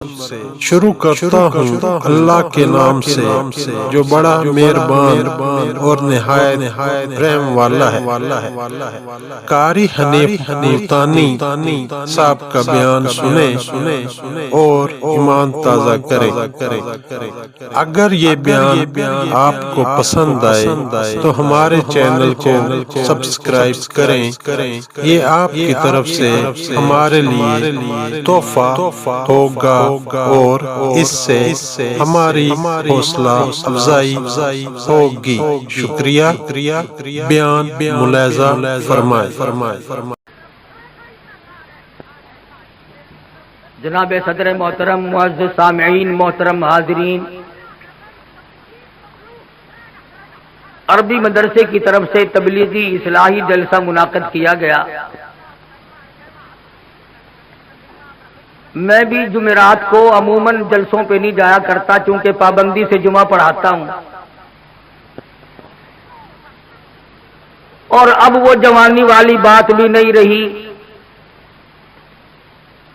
شروع کرتا ہوں اللہ کے نام سے جو بڑا مہربان اور نہایت رحم والا ہے۔ قاری حنیف ملتانی صاحب کا بیان سنیں اور ایمان تازہ کریں۔ اگر یہ بیان آپ کو پسند آئے تو ہمارے چینل کو سبسکرائب کریں، یہ آپ کی طرف سے ہمارے لیے تحفہ ہوگا اور اس سے ہماری حوصلہ افزائی ہوگی۔ شکریہ۔ بیان ملاحظہ فرمائیں۔ جناب صدر محترم، معزز سامعین، محترم حاضرین، عربی مدرسے کی طرف سے تبلیغی اصلاحی جلسہ منعقد کیا گیا۔ میں بھی جمعرات کو عموماً جلسوں پہ نہیں جایا کرتا چونکہ پابندی سے جمعہ پڑھاتا ہوں، اور اب وہ جوانی والی بات بھی نہیں رہی۔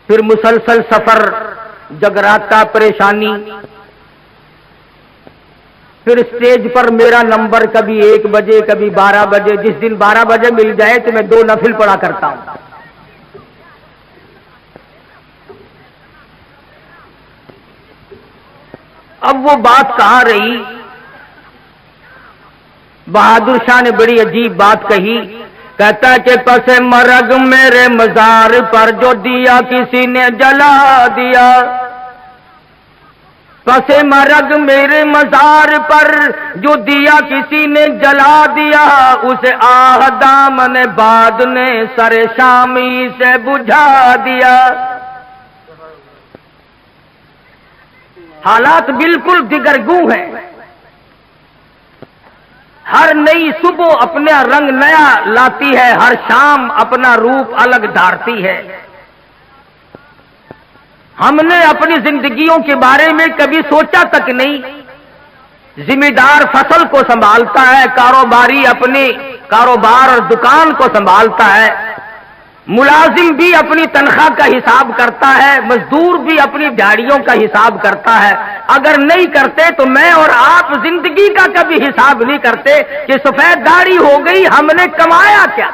پھر مسلسل سفر، جگراتا، پریشانی، پھر اسٹیج پر میرا نمبر کبھی 1 بجے کبھی 12 بجے، جس دن 12 بجے مل جائے تو میں 2 نفل پڑھا کرتا ہوں۔ اب وہ بات کہاں رہی؟ بہادر شاہ نے بڑی عجیب بات کہی، کہتا ہے کہ پس مرگ میرے مزار پر جو دیا کسی نے جلا دیا، پس مرگ میرے مزار پر جو دیا کسی نے جلا دیا، اسے آہ دامن باد نے سر شامی سے بجھا دیا۔ حالات بالکل دگرگوں ہیں۔ ہر نئی صبح اپنا رنگ نیا لاتی ہے، ہر شام اپنا روپ الگ دھارتی ہے۔ ہم نے اپنی زندگیوں کے بارے میں کبھی سوچا تک نہیں۔ ذمہ دار فصل کو سنبھالتا ہے، کاروباری اپنے کاروبار اور دکان کو سنبھالتا ہے، ملازم بھی اپنی تنخواہ کا حساب کرتا ہے، مزدور بھی اپنی دیہڑیوں کا حساب کرتا ہے۔ اگر نہیں کرتے تو میں اور آپ زندگی کا کبھی حساب نہیں کرتے کہ سفید داڑھی ہو گئی، ہم نے کمایا کیا؟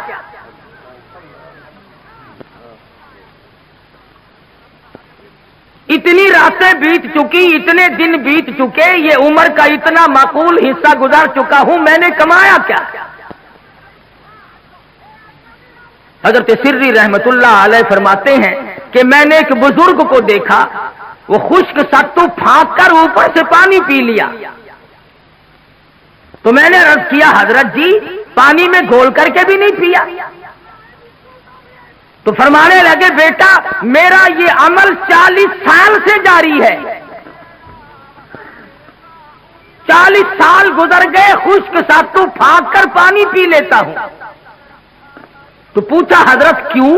اتنی راتیں بیت چکی، اتنے دن بیت چکے، یہ عمر کا اتنا معقول حصہ گزر چکا ہوں، میں نے کمایا کیا؟ حضرت سری رحمت اللہ علیہ فرماتے ہیں کہ میں نے ایک بزرگ کو دیکھا، وہ خشک ستو پھانک کر اوپر سے پانی پی لیا۔ تو میں نے عرض کیا، حضرت جی پانی میں گھول کر کے بھی نہیں پیا؟ تو فرمانے لگے، بیٹا میرا یہ عمل 40 سال سے جاری ہے، 40 سال گزر گئے، خشک ستو پھانک کر پانی پی لیتا ہوں۔ تو پوچھا حضرت کیوں؟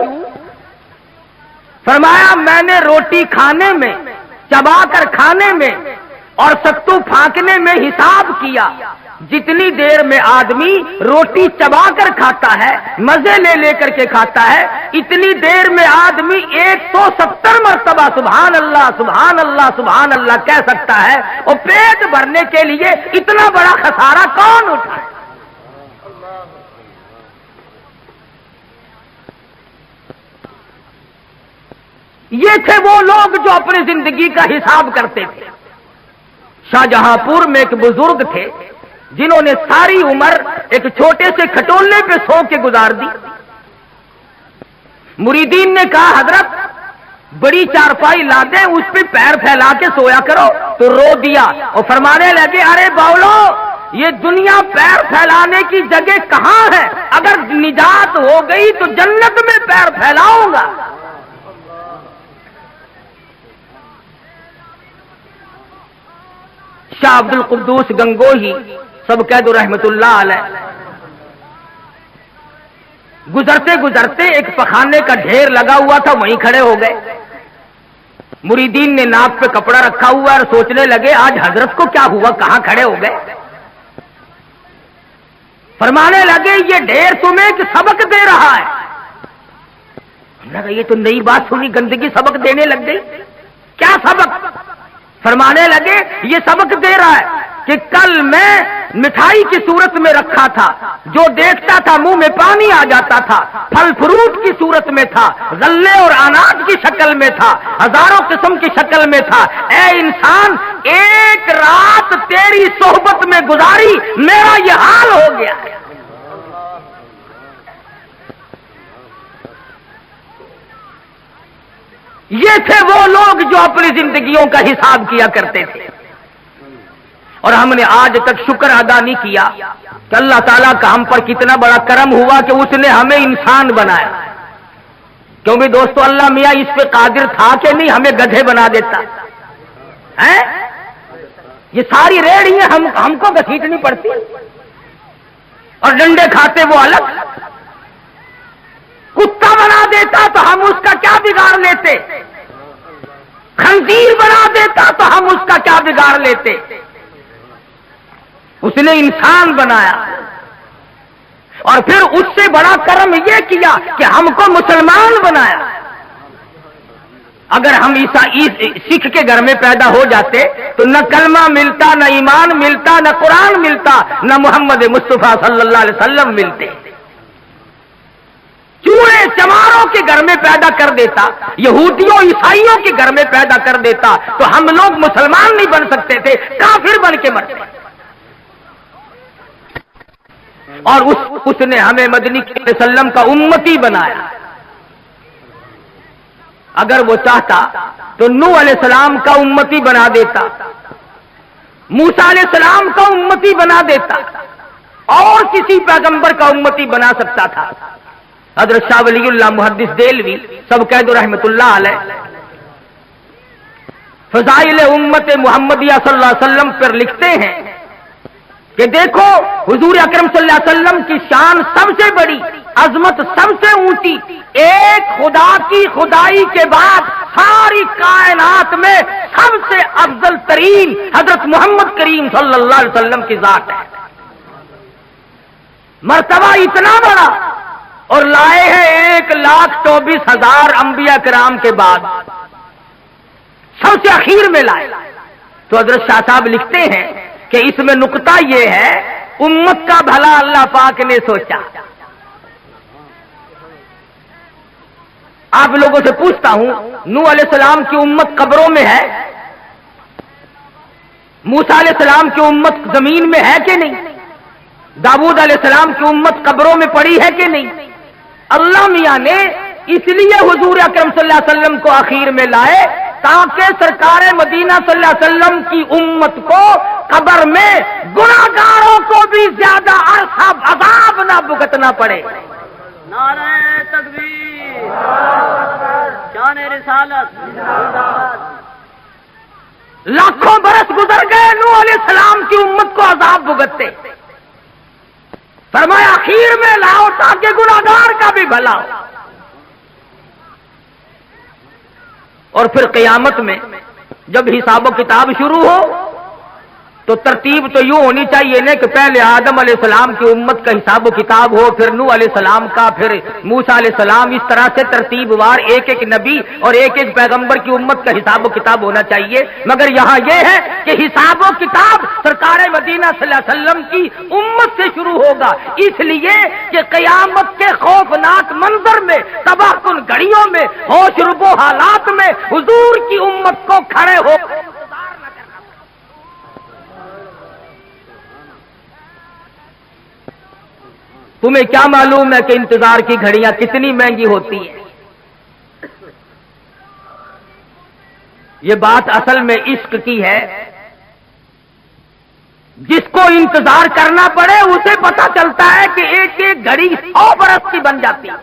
فرمایا میں نے روٹی کھانے میں، چبا کر کھانے میں اور ستو پھانکنے میں حساب کیا، جتنی دیر میں آدمی روٹی چبا کر کھاتا ہے، مزے لے لے کر کے کھاتا ہے، اتنی دیر میں آدمی 170 مرتبہ سبحان اللہ سبحان اللہ سبحان اللہ کہہ سکتا ہے، اور پیٹ بھرنے کے لیے اتنا بڑا خسارہ کون اٹھائے؟ یہ تھے وہ لوگ جو اپنی زندگی کا حساب کرتے تھے۔ شاہجہاں پور میں ایک بزرگ تھے جنہوں نے ساری عمر ایک چھوٹے سے کھٹولے پہ سو کے گزار دی۔ مریدین نے کہا، حضرت بڑی چارپائی لا دیں، اس پہ پیر پھیلا کے سویا کرو، تو رو دیا اور فرمانے لگے، ارے باولو یہ دنیا پیر پھیلانے کی جگہ کہاں ہے؟ اگر نجات ہو گئی تو جنت میں پیر پھیلاؤں گا۔ شاہ عبد القدوس گنگوہی سب قید رحمت اللہ علیہ گزرتے گزرتے ایک پخانے کا ڈھیر لگا ہوا تھا، وہیں کھڑے ہو گئے۔ مریدین نے ناک پہ کپڑا رکھا ہوا اور سوچنے لگے آج حضرت کو کیا ہوا، کہاں کھڑے ہو گئے؟ فرمانے لگے، یہ ڈھیر تمہیں ایک سبق دے رہا ہے۔ ہم نے کہا یہ تو نئی بات سنی، گندگی سبق دینے لگ گئی، کیا سبق؟ فرمانے لگے یہ سبق دے رہا ہے کہ کل میں مٹھائی کی صورت میں رکھا تھا، جو دیکھتا تھا منہ میں پانی آ جاتا تھا، پھل فروٹ کی صورت میں تھا، غلے اور اناج کی شکل میں تھا، ہزاروں قسم کی شکل میں تھا۔ اے انسان، ایک رات تیری صحبت میں گزاری، میرا یہ حال ہو گیا ہے۔ یہ تھے وہ لوگ جو اپنی زندگیوں کا حساب کیا کرتے تھے، اور ہم نے آج تک شکر ادا نہیں کیا کہ اللہ تعالیٰ کا ہم پر کتنا بڑا کرم ہوا کہ اس نے ہمیں انسان بنایا۔ کیونکہ دوستو اللہ میاں اس پہ قادر تھا کہ نہیں ہمیں گدھے بنا دیتا ہے؟ یہ ساری ریڑیاں ہم کو گھسیٹنی پڑتی اور ڈنڈے کھاتے وہ الگ۔ کتا بنا دیتا تو ہم اس کا کیا بگاڑ لیتے، خنزیر بنا دیتا تو ہم اس کا کیا بگاڑ لیتے۔ اس نے انسان بنایا، اور پھر اس سے بڑا کرم یہ کیا کہ ہم کو مسلمان بنایا۔ اگر ہم سکھ کے گھر میں پیدا ہو جاتے تو نہ کلمہ ملتا، نہ ایمان ملتا، نہ قرآن ملتا، نہ محمد مصطفیٰ صلی اللہ علیہ وسلم ملتے۔ چوڑے چماروں کے گھر میں پیدا کر دیتا، یہودیوں عیسائیوں کے گھر میں پیدا کر دیتا تو ہم لوگ مسلمان نہیں بن سکتے تھے، کافر بن کے مرتے۔ اور اس نے ہمیں مدنی صلی اللہ علیہ وسلم کا امتی بنایا۔ اگر وہ چاہتا تو نوح علیہ السلام کا امتی بنا دیتا، موسیٰ علیہ السلام کا امتی بنا دیتا، اور کسی پیغمبر کا امتی بنا سکتا تھا۔ حضرت شاہ ولی اللہ محدث دہلوی سب قید رحمت اللہ علیہ فضائل امت محمدیہ صلی اللہ علیہ وسلم پر لکھتے ہیں کہ دیکھو حضور اکرم صلی اللہ علیہ وسلم کی شان سب سے بڑی، عظمت سب سے اونچی، ایک خدا کی خدائی کے بعد ساری کائنات میں سب سے افضل ترین حضرت محمد کریم صلی اللہ علیہ وسلم کی ذات ہے۔ مرتبہ اتنا بڑا، اور لائے ہیں 1,24,000 انبیاء کرام کے بعد، سب سے اخیر میں لائے۔ تو حضرت شاہ صاحب لکھتے ہیں کہ اس میں نقطہ یہ ہے، امت کا بھلا اللہ پاک نے سوچا۔ آپ لوگوں سے پوچھتا ہوں، نوح علیہ السلام کی امت قبروں میں ہے؟ موسیٰ علیہ السلام کی امت زمین میں ہے کہ نہیں؟ داؤد علیہ السلام کی امت قبروں میں پڑی ہے کہ نہیں؟ اللہ میاں نے اس لیے حضور اکرم صلی اللہ علیہ وسلم کو اخیر میں لائے تاکہ سرکار مدینہ صلی اللہ علیہ وسلم کی امت کو قبر میں گناہگاروں کو بھی زیادہ عرصہ عذاب نہ بھگتنا پڑے۔ نعرہ تکبیر، شان رسالت۔ لاکھوں برس گزر گئے، نوح علیہ السلام کی امت کو عذاب بھگتتے، فرمایا اخیر میں لاؤ تاکہ گناہگار کا بھی بھلا ہو۔ اور پھر قیامت میں جب حساب و کتاب شروع ہو تو ترتیب تو یوں ہونی چاہیے نا کہ پہلے آدم علیہ السلام کی امت کا حساب و کتاب ہو، پھر نوح علیہ السلام کا، پھر موسیٰ علیہ السلام، اس طرح سے ترتیب وار ایک ایک نبی اور ایک ایک پیغمبر کی امت کا حساب و کتاب ہونا چاہیے۔ مگر یہاں یہ ہے کہ حساب و کتاب سرکار مدینہ صلی اللہ علیہ وسلم کی امت سے شروع ہوگا، اس لیے کہ قیامت کے خوفناک منظر میں، تباہ کن گھڑیوں میں، ہوش ربو حالات میں حضور کی امت کو کھڑے ہو تمہیں کیا معلوم ہے کہ انتظار کی گھڑیاں کتنی مہنگی ہوتی ہیں۔ یہ بات اصل میں عشق کی ہے، جس کو انتظار کرنا پڑے اسے پتا چلتا ہے کہ ایک ایک گھڑی 100 برس کی بن جاتی ہے۔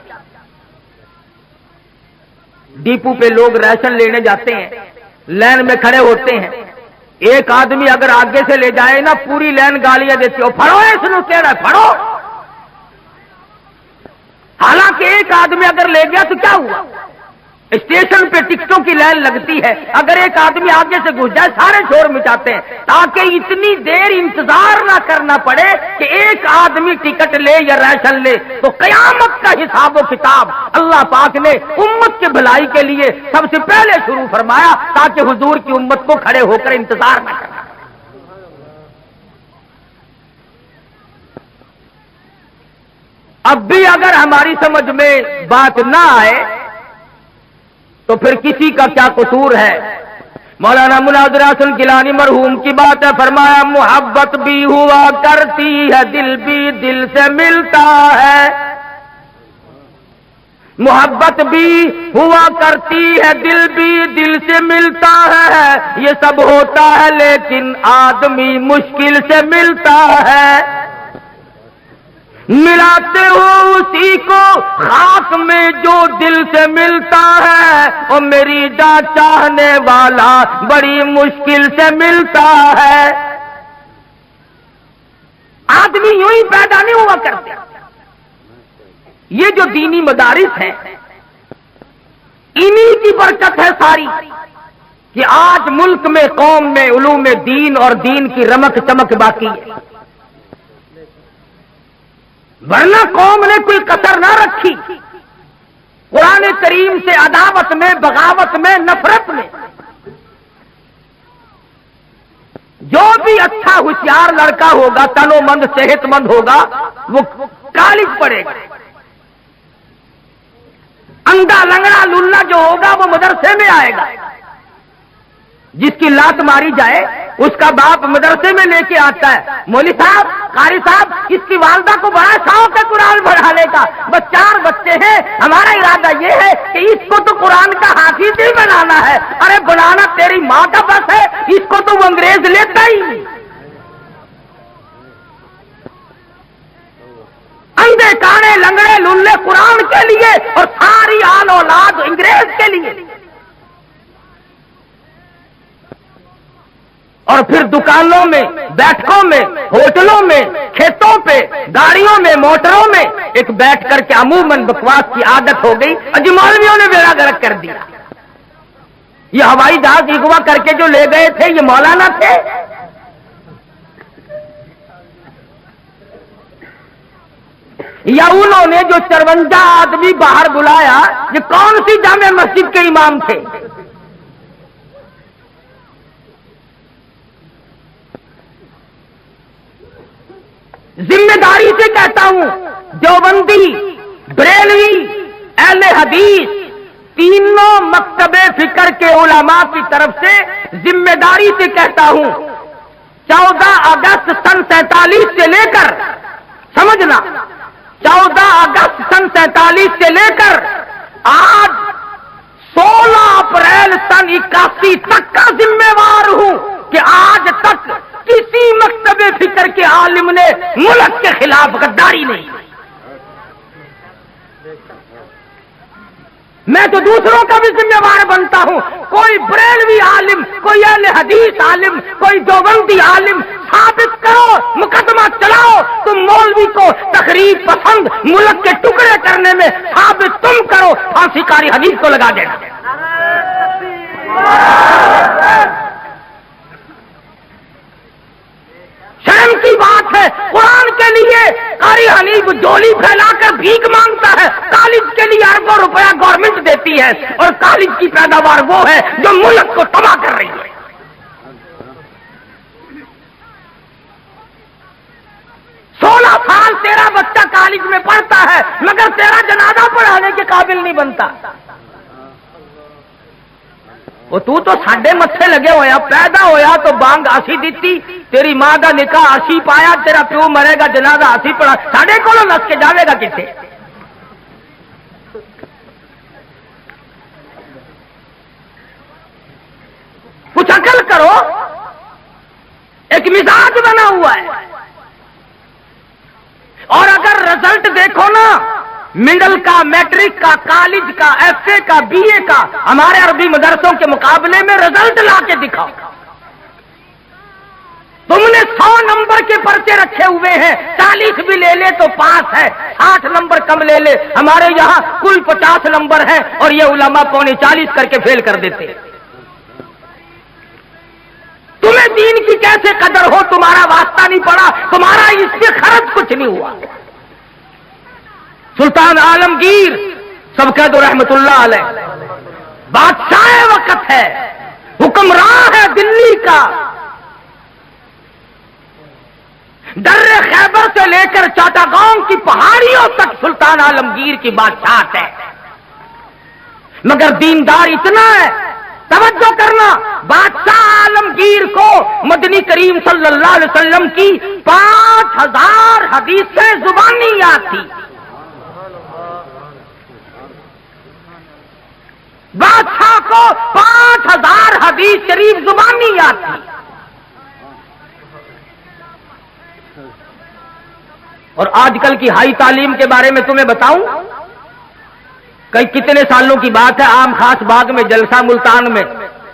ڈیپو پہ لوگ ریشن لینے جاتے ہیں، لائن میں کھڑے ہوتے ہیں، ایک آدمی اگر آگے سے لے جائے نا پوری لائن گالیاں دیتی ہو، پھڑو اس نو کہہ رہا ہے پھڑو۔ حالانکہ ایک آدمی اگر لے گیا تو کیا ہوا؟ اسٹیشن پہ ٹکٹوں کی لائن لگتی ہے، اگر ایک آدمی آگے سے گھس جائے سارے شور مچاتے ہیں تاکہ اتنی دیر انتظار نہ کرنا پڑے کہ ایک آدمی ٹکٹ لے یا راشن لے۔ تو قیامت کا حساب و کتاب اللہ پاک نے امت کے بھلائی کے لیے سب سے پہلے شروع فرمایا تاکہ حضور کی امت کو کھڑے ہو کر انتظار نہ کرنا۔ اب بھی اگر ہماری سمجھ میں بات نہ آئے تو پھر کسی کا کیا قصور ہے؟ مولانا مناظر حسن گیلانی مرحوم کی بات ہے، فرمایا محبت بھی ہوا کرتی ہے دل بھی دل سے ملتا ہے، محبت بھی ہوا کرتی ہے دل بھی دل سے ملتا ہے، یہ سب ہوتا ہے لیکن آدمی مشکل سے ملتا ہے، ملاتے ہو اسی کو خاک میں جو دل سے ملتا ہے، اور میری جان چاہنے والا بڑی مشکل سے ملتا ہے۔ آدمی یوں ہی پیدا نہیں ہوا کرتے۔ یہ جو دینی مدارس ہیں انہی کی برکت ہے ساری کہ آج ملک میں قوم میں علوم دین اور دین کی رمک چمک باقی ہے، ورنہ قوم نے کوئی کسر نہ رکھی قرآن کریم سے عداوت میں، بغاوت میں، نفرت میں۔ جو بھی اچھا ہوشیار لڑکا ہوگا، تنو مند صحت مند ہوگا، وہ کالج پڑھے گا، اندھا لنگڑا للہ جو ہوگا وہ مدرسے میں آئے گا، جس کی لات ماری جائے اس کا باپ مدرسے میں لے کے آتا ہے، مولوی صاحب، قاری صاحب، اس کی والدہ کو بڑا شوق ہے قرآن پڑھانے کا، بس 4 بچے ہیں، ہمارا ارادہ یہ ہے کہ اس کو تو قرآن کا حافظ ہی بنانا ہے۔ ارے بنانا تیری ماں کا بس ہے، اس کو تو وہ انگریز لیتا ہی نہیں۔ اندھے کانے لنگڑے للے قرآن کے لیے اور ساری آل اولاد انگریز کے لیے، اور پھر دکانوں میں، بیٹھکوں میں، ہوٹلوں میں، کھیتوں پہ، گاڑیوں میں، موٹروں میں ایک بیٹھ کر کے عموماً بکواس کی عادت ہو گئی، اجی مولویوں نے بیڑا گرک کر دیا۔ یہ ہوائی جہاز اغوا کر کے جو لے گئے تھے یہ مولانا تھے؟ یا انہوں نے جو 54 آدمی باہر بلایا یہ کون سی جامع مسجد کے امام تھے؟ ذمہ داری سے کہتا ہوں، دیوبندی، بریلوی، اہل حدیث، تینوں مکتب فکر کے علماء کی طرف سے ذمہ داری سے کہتا ہوں، 14 اگست سن 47 سے لے کر، سمجھنا، 14 اگست سن 47 سے لے کر آج 16 اپریل سن 81 تک کا ذمہ وار ہوں کہ آج تک کسی مکتب فکر کے عالم نے ملک کے خلاف غداری نہیں۔ میں تو دوسروں کا بھی ذمہ وار بنتا ہوں، کوئی بریلوی عالم، کوئی اہل حدیث عالم، کوئی دیوبندی عالم ثابت کرو، مقدمہ چلاؤ، تم مولوی کو تقریب پسند ملک کے ٹکڑے کرنے میں ثابت تم کرو، پھانسی کاری حدیث کو لگا دینا۔ شرم کی بات ہے، قرآن کے لیے قاری حنیف جولی پھیلا کر بھیک مانگتا ہے، کالج کے لیے اربوں روپیہ گورنمنٹ دیتی ہے، اور کالج کی پیداوار وہ ہے جو ملک کو تباہ کر رہی ہے۔ 16 سال تیرا بچہ کالج میں پڑھتا ہے مگر تیرا جنازہ پڑھانے کے قابل نہیں بنتا۔ وہ تو ساڈے متھے لگے ہویا، پیدا ہویا تو بانگ آسی دیتی، تیری ماں کا نکاح آسی پایا، تیرا پیو مرے گا جنازہ آسی پڑھا، ساڈے کولوں نس کے جاوے گا کتے؟ کچھ عقل کرو، ایک مزاج بنا ہوا ہے۔ اور اگر رزلٹ دیکھو نا، مڈل کا، میٹرک کا، کالج کا، ایف اے کا، بی اے کا، ہمارے عربی مدرسوں کے مقابلے میں رزلٹ لا کے دکھاؤ۔ تم نے 100 نمبر کے پرچے رکھے ہوئے ہیں، 40 بھی لے لے تو پاس ہے، 60 نمبر کم لے لے، ہمارے یہاں کل 50 نمبر ہیں اور یہ علماء پونے 40 کر کے فیل کر دیتے ہیں۔ تمہیں دین کی کیسے قدر ہو؟ تمہارا واسطہ نہیں پڑا، تمہارا اس سے خرچ کچھ نہیں ہوا۔ سلطان عالمگیر سب کہہ دو رحمت اللہ علیہ، بادشاہ وقت ہے، حکمراں ہے دلی کا، در خیبر سے لے کر چاٹاگاؤں کی پہاڑیوں تک سلطان عالمگیر کی بادشاہت ہے، مگر دیندار اتنا ہے، توجہ کرنا، بادشاہ عالمگیر کو مدنی کریم صلی اللہ علیہ وسلم کی 5000 حدیثیں زبانی یاد تھی۔ بادشاہ کو 5000 حدیث شریف زبانی یاد تھی، اور آج کل کی ہائی تعلیم کے بارے میں تمہیں بتاؤں، کئی کتنے سالوں کی بات ہے، عام خاص باغ میں جلسہ ملتان میں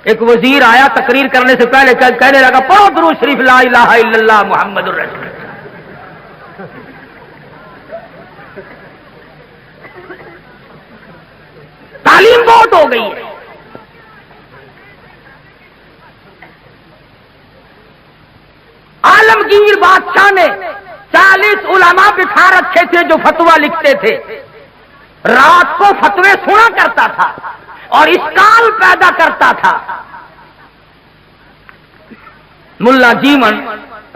ایک وزیر آیا، تقریر کرنے سے پہلے کہنے لگا پڑھو درود شریف لا الہ الا اللہ محمد الرسول اللہ۔ تعلیم بہت ہو گئی ہے۔ عالمگیر بادشاہ نے 40 علماء بٹھا رکھے تھے جو فتویٰ لکھتے تھے، رات کو فتوے سنا کرتا تھا اور اشکال پیدا کرتا تھا۔ ملا جیون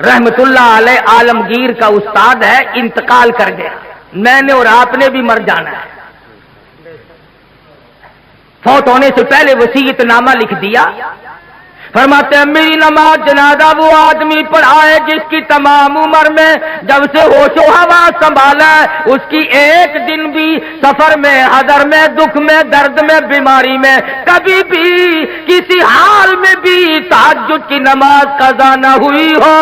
رحمت اللہ علیہ عالمگیر کا استاد ہے، انتقال کر گیا، میں نے اور آپ نے بھی مر جانا ہے۔ فوت ہونے سے پہلے وصیت نامہ لکھ دیا، فرماتے ہیں میری نماز جنازہ وہ آدمی پڑھائے جس کی تمام عمر میں جب سے ہوش و حواس سنبھالا ہے اس کی ایک دن بھی سفر میں، حضر میں، دکھ میں، درد میں، بیماری میں کبھی بھی کسی حال میں بھی تہجد کی نماز قضا نہ ہوئی ہو۔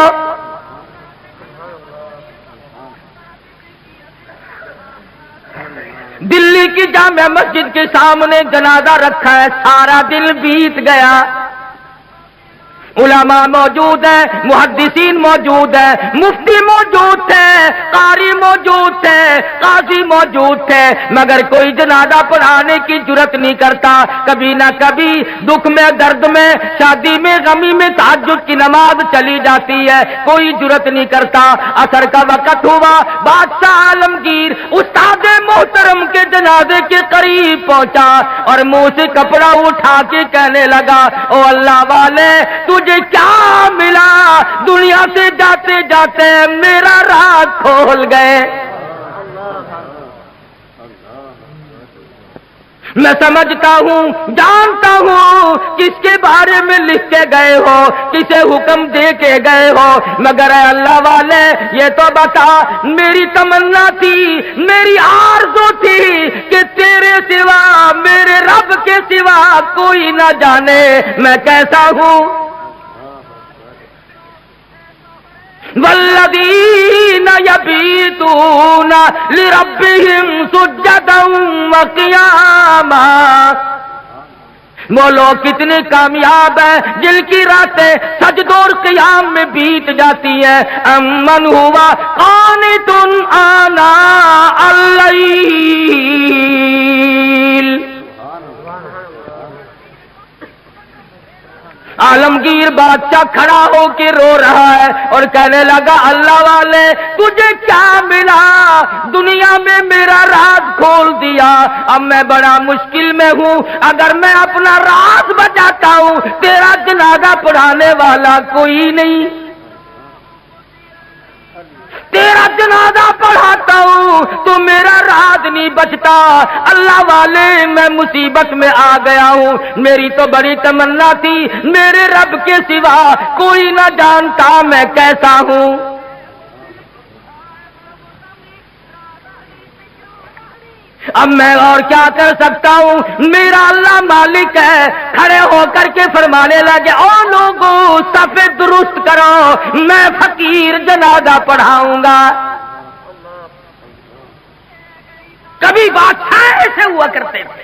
دلی کی جامع مسجد کے سامنے جنازہ رکھا ہے، سارا دن بیت گیا، علماء موجود ہیں، محدثین موجود ہیں، مفتی موجود تھے، قاری موجود تھے، قاضی موجود تھے، مگر کوئی جنازہ پڑھانے کی جرت نہیں کرتا۔ کبھی نہ کبھی دکھ میں، درد میں، شادی میں، غمی میں تہجد کی نماز چلی جاتی ہے، کوئی جرت نہیں کرتا۔ عصر کا وقت ہوا، بادشاہ عالمگیر استاد محترم کے جنازے کے قریب پہنچا اور منہ سے کپڑا اٹھا کے کہنے لگا او اللہ والے تجھے کیا ملا؟ دنیا سے جاتے جاتے میرا راز کھول گئے۔ میں سمجھتا ہوں، جانتا ہوں کس کے بارے میں لکھ کے گئے ہو، کسے حکم دے کے گئے ہو، مگر اے اللہ والے یہ تو بتا، میری تمنا تھی، میری آرزو تھی کہ تیرے سوا، میرے رب کے سوا کوئی نہ جانے میں کیسا ہوں۔ والذین یبیتون لربہم سجدا وقیاما، وہ لوگ کتنے کامیاب ہیں جن کی راتیں سجدوں اور قیام میں بیت جاتی ہیں۔ امن ہوا قانت آناء اللیل، عالمگیر بادشاہ کھڑا ہو کے رو رہا ہے اور کہنے لگا اللہ والے تجھے کیا ملا؟ دنیا میں میرا راز کھول دیا، اب میں بڑا مشکل میں ہوں، اگر میں اپنا راز بچاتا ہوں تیرا جنازہ پڑھانے والا کوئی نہیں، تیرا جنازہ پڑھاتا ہوں تو میرا راز نہیں بچتا۔ اللہ والے میں مصیبت میں آ گیا ہوں، میری تو بڑی تمنا تھی میرے رب کے سوا کوئی نہ جانتا میں کیسا ہوں۔ اب میں اور کیا کر سکتا ہوں، میرا اللہ مالک ہے۔ کھڑے ہو کر کے فرمانے لگے او لوگوں صف درست کرو، میں فقیر جنازہ پڑھاؤں گا۔ کبھی بادشاہ ایسے ہوا کرتے تھے،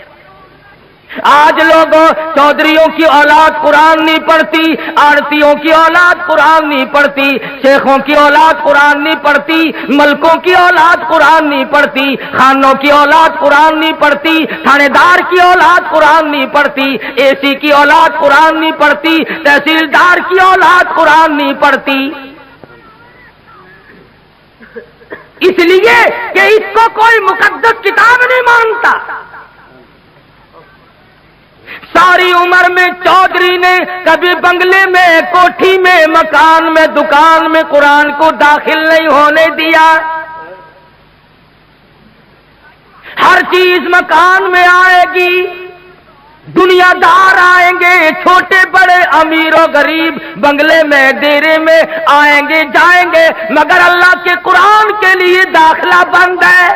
آج لوگوں چودھریوں کی اولاد قرآن نہیں پڑھتی، آڑتیوں کی اولاد قرآن نہیں پڑھتی، شیخوں کی اولاد قرآن نہیں پڑھتی، ملکوں کی اولاد قرآن نہیں پڑھتی، خانوں کی اولاد قرآن نہیں پڑھتی، تھانے دار کی اولاد قرآن نہیں پڑھتی، اے سی کی اولاد قرآن نہیں پڑھتی، تحصیلدار کی اولاد قرآن نہیں پڑھتی، اس لیے کہ اس کو کوئی مقدس کتاب نہیں مانتا۔ ساری عمر میں چودھری نے کبھی بنگلے میں، کوٹھی میں، مکان میں، دکان میں قرآن کو داخل نہیں ہونے دیا۔ ہر چیز مکان میں آئے گی، دنیا دار آئیں گے، چھوٹے بڑے، امیر و غریب، بنگلے میں، ڈیرے میں آئیں گے جائیں گے، مگر اللہ کے قرآن کے لیے داخلہ بند ہے۔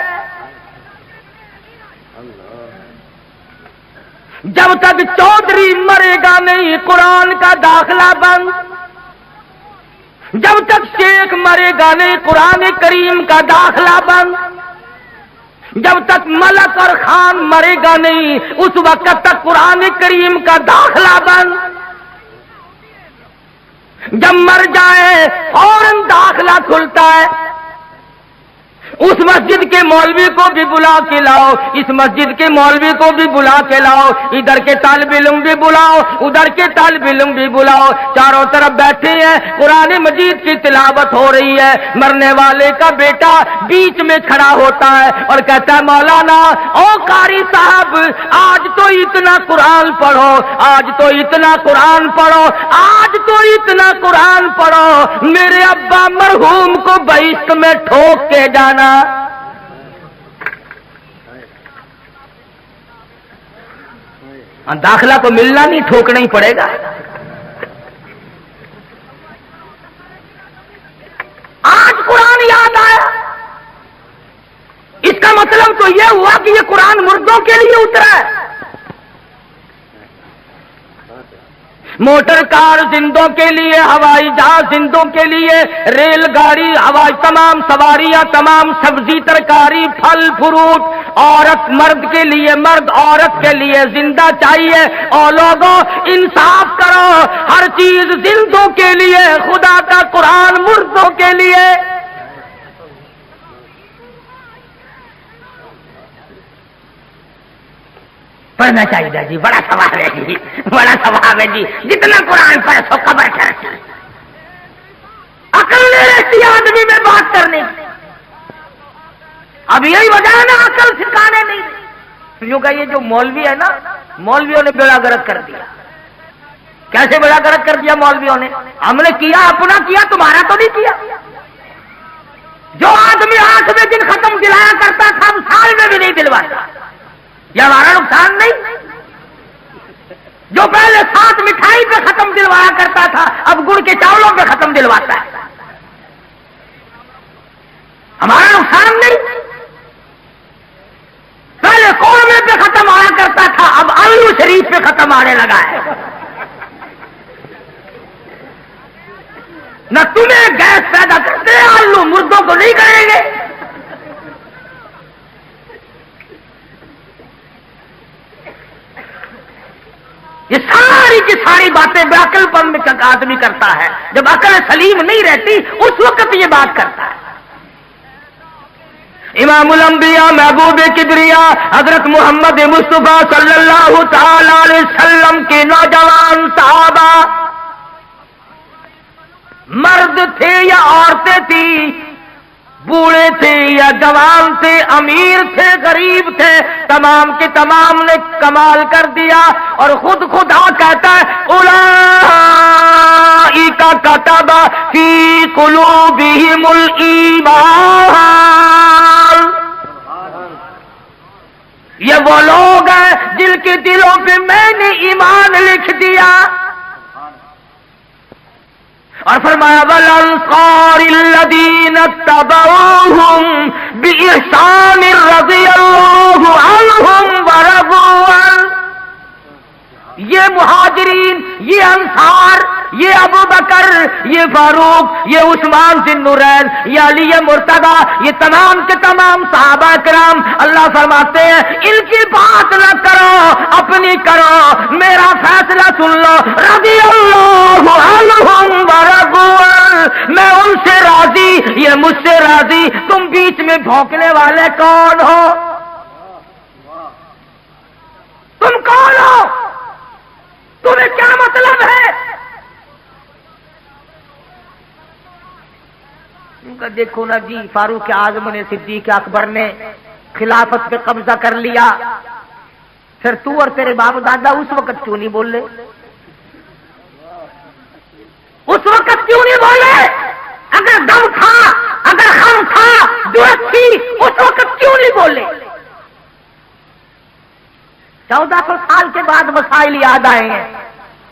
جب تک چودھری مرے گا نہیں قرآن کا داخلہ بند، جب تک شیخ مرے گا نہیں قرآن کریم کا داخلہ بند، جب تک ملک اور خان مرے گا نہیں اس وقت تک قرآن کریم کا داخلہ بند۔ جب مر جائے فوراً داخلہ کھلتا ہے۔ اس مسجد کے مولوی کو بھی بلا کے لاؤ، اس مسجد کے مولوی کو بھی بلا کے لاؤ، ادھر کے طالب علم بھی بلاؤ، ادھر کے طالب علم بھی بلاؤ، چاروں طرف بیٹھے ہیں، قرآن مجید کی تلاوت ہو رہی ہے، مرنے والے کا بیٹا بیچ میں کھڑا ہوتا ہے اور کہتا ہے مولانا او قاری صاحب آج تو اتنا قرآن پڑھو، آج تو اتنا قرآن پڑھو، آج تو اتنا قرآن پڑھو، میرے ابا مرحوم کو بہشت میں ٹھوک کے جانا۔ داخلہ تو ملنا نہیں، ٹھوکنا ہی پڑے گا۔ آج قرآن یاد آیا، اس کا مطلب تو یہ ہوا کہ یہ قرآن مردوں کے لیے اترا ہے۔ موٹر کار زندوں کے لیے، ہوائی جہاز زندوں کے لیے، ریل گاڑی، ہوائی تمام سواریاں، تمام سبزی ترکاری، پھل فروٹ، عورت مرد کے لیے، مرد عورت کے لیے زندہ چاہیے۔ اور لوگوں انصاف کرو، ہر چیز زندوں کے لیے، خدا کا قرآن مردوں کے لیے۔ پڑھنا چاہیے جی، بڑا ثواب ہے جی، بڑا ثواب ہے جی، جتنا قرآن پڑھے سو قبر ٹھہرتا ہے۔ عقل نہیں رہتی آدمی میں بات کرنے کی، اب یہی وجہ ہے نا عقل ٹھکانے نہیں۔ یوں کہ یہ جو مولوی ہے نا، مولویوں نے بیڑا گرک کر دیا۔ کیسے بیڑا گرک کر دیا مولویوں نے؟ ہم نے کیا اپنا کیا، تمہارا تو نہیں کیا۔ جو آدمی 8 دن ختم دلایا کرتا تھا ہم سال میں بھی نہیں دلواتا، یہ ہمارا نقصان نہیں؟ جو پہلے 7 مٹھائی پہ ختم دلوایا کرتا تھا اب گڑ کے چاولوں پہ ختم دلواتا ہے، ہمارا نقصان نہیں؟ پہلے قورمے پہ ختم آیا کرتا تھا اب آلو شریف پہ ختم آنے لگا ہے۔ نہ تمہیں گیس پیدا کرتے آلو، مردوں کو نہیں کریں گے۔ یہ ساری کی ساری باتیں بے عقل پن میں آدمی کرتا ہے، جب عقل سلیم نہیں رہتی اس وقت یہ بات کرتا ہے۔ امام الانبیاء محبوب کبریا حضرت محمد مصطفیٰ صلی اللہ تعالی علیہ وسلم کے نوجوان صحابہ، مرد تھے یا عورتیں تھیں، بوڑھے تھے یا جوان تھے، امیر تھے غریب تھے، تمام کے تمام نے کمال کر دیا۔ اور خود خدا کہتا ہے اولئک کتب فی قلوبہم الایمان، یہ وہ لوگ ہیں جن کے دلوں پہ میں نے ایمان لکھ دیا۔ اور فرمایا والانصار الذین اتبعوہم بإحسان رضی اللہ عنہم ورضوا عنہ، یہ مہاجرین، یہ انصار یہ ابو بکر، یہ فاروق، یہ عثمان ذی نورین، یہ علی مرتضی، یہ تمام کے تمام صحابہ کرام، اللہ فرماتے ہیں ان کی بات نہ کرو، اپنی کرو، میرا فیصلہ سن لو، رضی اللہ عنہم ورضوا، میں ان سے راضی، یہ مجھ سے راضی، تم بیچ میں بھونکنے والے کون ہو؟ تم کون ہو؟ تمہیں کیا مطلب ہے؟ ان کا دیکھو نا جی، فاروق اعظم نے، صدیق اکبر نے خلافت پہ قبضہ کر لیا، پھر تو اور تیرے باپ دادا اس وقت کیوں نہیں بولے؟ اس وقت کیوں نہیں بولے؟ اگر دم تھا، اگر خم تھا، جرأت تھی، اس وقت کیوں نہیں بولے؟ 1400 سال کے بعد مسائل یاد آئے ہیں،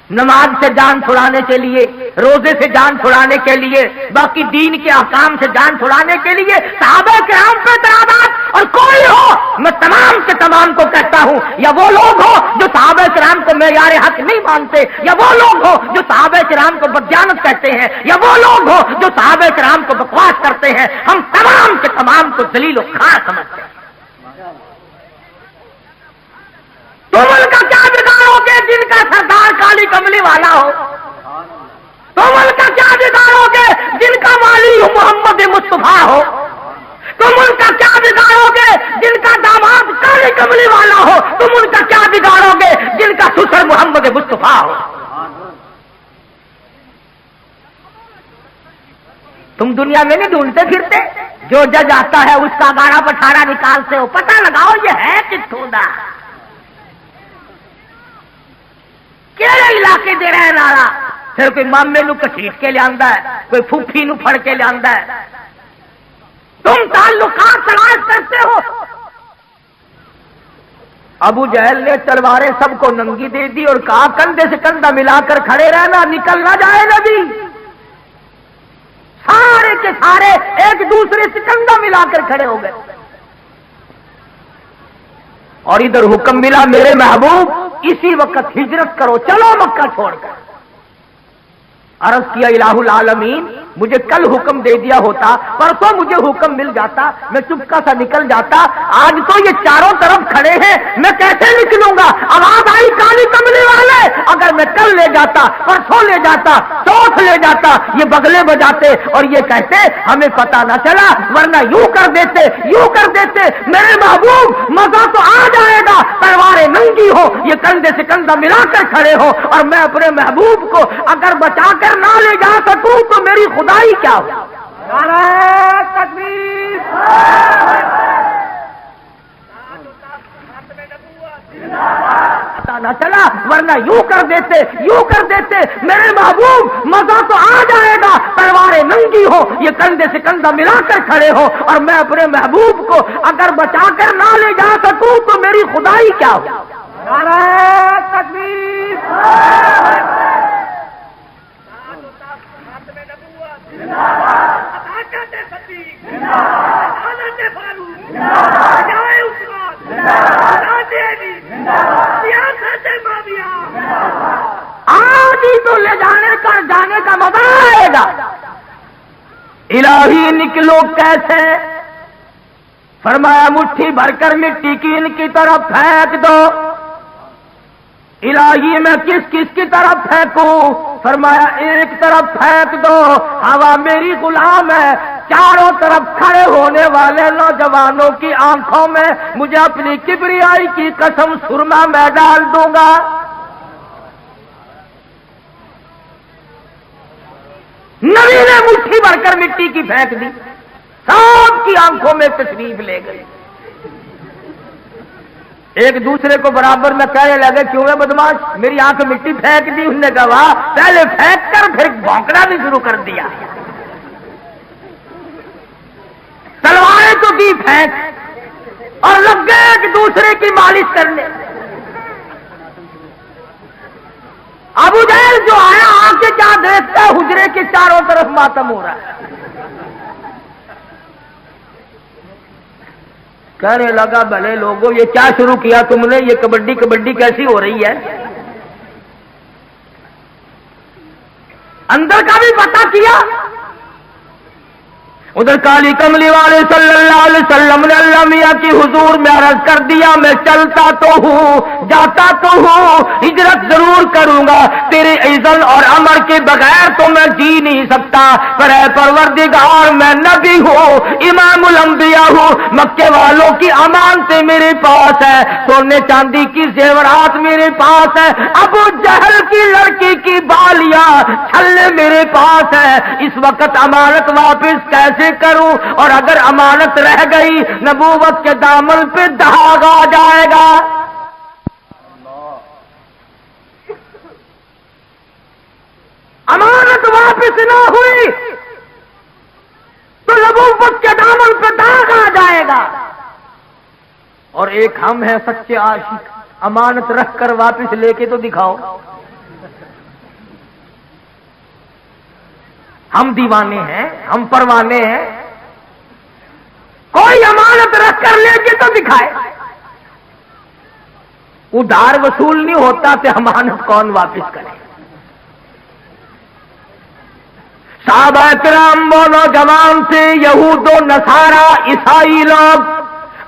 نماز سے جان چھڑانے کے لیے، روزے سے جان چھڑانے کے لیے، باقی دین کے احکام سے جان چھڑانے کے لیے صحابہ کرام پہ اعتراضات، اور کوئی ہو، میں تمام کے تمام کو کہتا ہوں، یا وہ لوگ ہو جو صحابہ کرام کو معیار حق نہیں مانتے، یا وہ لوگ ہو جو صحابہ کرام کو بدجانت کہتے ہیں، یا وہ لوگ ہو جو صحابہ کرام کو بکواس کرتے ہیں، ہم تمام کے تمام کو ذلیل و خار سمجھتے ہیں۔ تم ان کا کیا بگاڑو گے جن کا سردار کالی کملی والا ہو؟ تم ان کا کیا بگاڑو گے جن کا والی محمد مصطفیٰ ہو؟ تم ان کا کیا بگاڑو گے جن کا داماد کالی کملی والا ہو؟ تم ان کا کیا بگاڑو گے جن کا سسر محمد مصطفیٰ ہو؟ تم دنیا میں نہیں ڈھونڈتے پھرتے؟ جو جج آتا ہے اس کا گاڑا پٹھارا نکالتے ہو، پتہ لگاؤ یہ ہے کتوں دا، کہڑے علاقے دے رہے نارا، پھر کوئی مامے نو کسیٹ کے لیا ہے، کوئی پھوپھی نو پھڑ کے لیا ہے، تم تعلقات تلاش کرتے ہو۔ ابو جہل نے تلواریں سب کو ننگی دے دی اور کہا کندھے سے کندھا ملا کر کھڑے رہنا، نکل نہ جائے نبی۔ سارے کے سارے ایک دوسرے سے کندھا ملا کر کھڑے ہو گئے، اور ادھر حکم ملا میرے محبوب اسی وقت ہجرت کرو، چلو مکہ چھوڑ کر۔ عرض کیا الہ العالمین، مجھے کل حکم دے دیا ہوتا، پرسوں مجھے حکم مل جاتا، میں چپکا سا نکل جاتا، آج تو یہ چاروں طرف کھڑے ہیں، میں کیسے نکلوں گا؟ آواز آئی کالی کملی والے، اگر میں کل لے جاتا، پرسوں لے جاتا، چوتھ لے جاتا، یہ بغلے بجاتے اور یہ کہتے ہمیں پتہ نہ چلا، ورنہ یوں کر دیتے، یوں کر دیتے، میرے محبوب مزہ تو آ جائے گا، تلواریں ننگی ہو، یہ کندھے سے کندھا ملا کر کھڑے ہو، اور میں اپنے محبوب کو اگر بچا کر نہ لے جا سکوں تو میری خدائی کیا ہو؟ نعرہ تکبیر، پتہ نہ چلا، ورنہ یوں کر دیتے، یوں کر دیتے، میرے محبوب مزہ تو آ جائے گا، تلواریں ننگی ہو، یہ کندھے سے کندھا ملا کر کھڑے ہو، اور میں اپنے محبوب کو اگر بچا کر نہ لے جا سکوں تو میری خدائی کیا ہو؟ نعرہ تکبیر، آج ہی تو لے جانے کا جانے کا مزہ آئے گا۔ الہی نکلو کیسے؟ فرمایا مٹھی بھر کر مٹی کی ان کی طرف پھینک دو۔ الہی میں کس کس کی طرف پھینکوں؟ فرمایا ایک طرف پھینک دو، ہوا میری غلام ہے، چاروں طرف کھڑے ہونے والے نوجوانوں کی آنکھوں میں مجھے اپنی کبریائی کی قسم سرما میں ڈال دوں گا۔ نبی نے مٹھی بھر کر مٹی کی پھینک دی، سب کی آنکھوں میں تشریف لے گئی۔ ایک دوسرے کو برابر میں کہنے لگے کیوں ہے بدماش، میری آنکھ مٹی پھینک دی؟ انہوں نے کہا واہ، پہلے پھینک کر پھر بھونکنا بھی شروع کر دیا، تلواریں تو دی پھینک، اور لگ گئے ایک دوسرے کی مالش کرنے۔ ابو جہل جو آیا آ کے کیا دیکھتا ہے، حجرے کے چاروں طرف ماتم ہو رہا ہے۔ کہنے لگا بھلے لوگوں یہ کیا شروع کیا تم نے، یہ کبڈی کبڈی کیسی ہو رہی ہے؟ اندر کا بھی پتہ کیا. ادھر کالی کملی والے صلی اللہ علیہ وسلم نے اللہ میاں کی حضور میں عرض کر دیا میں چلتا تو ہوں جاتا تو ہوں ہجرت ضرور کروں گا تیرے اذن اور امر کے بغیر تو میں جی نہیں سکتا پر اے پروردگار میں نبی ہوں امام الانبیاء ہوں مکے والوں کی امانتیں میرے پاس ہے سونے چاندی کی زیورات میرے پاس ہے ابو جہل کی لڑکی کی بالیاں چھلے میرے پاس ہے اس وقت امانت واپس کیسے کروں اور اگر امانت رہ گئی نبوت کے دامن پہ داغ آ جائے گا. امانت واپس نہ ہوئی تو نبوت کے دامن پہ داغ آ جائے گا. اور ایک ہم ہیں سچے عاشق امانت رکھ کر واپس لے کے تو دکھاؤ. ہم دیوانے ہیں ہم پروانے ہیں کوئی امانت رکھ کر لے کے تو دکھائے. ادھار وصول نہیں ہوتا تو امانت کون واپس کرے. صحابہ کرام وہ نوجوان تھے یہود و نصارا عیسائی لوگ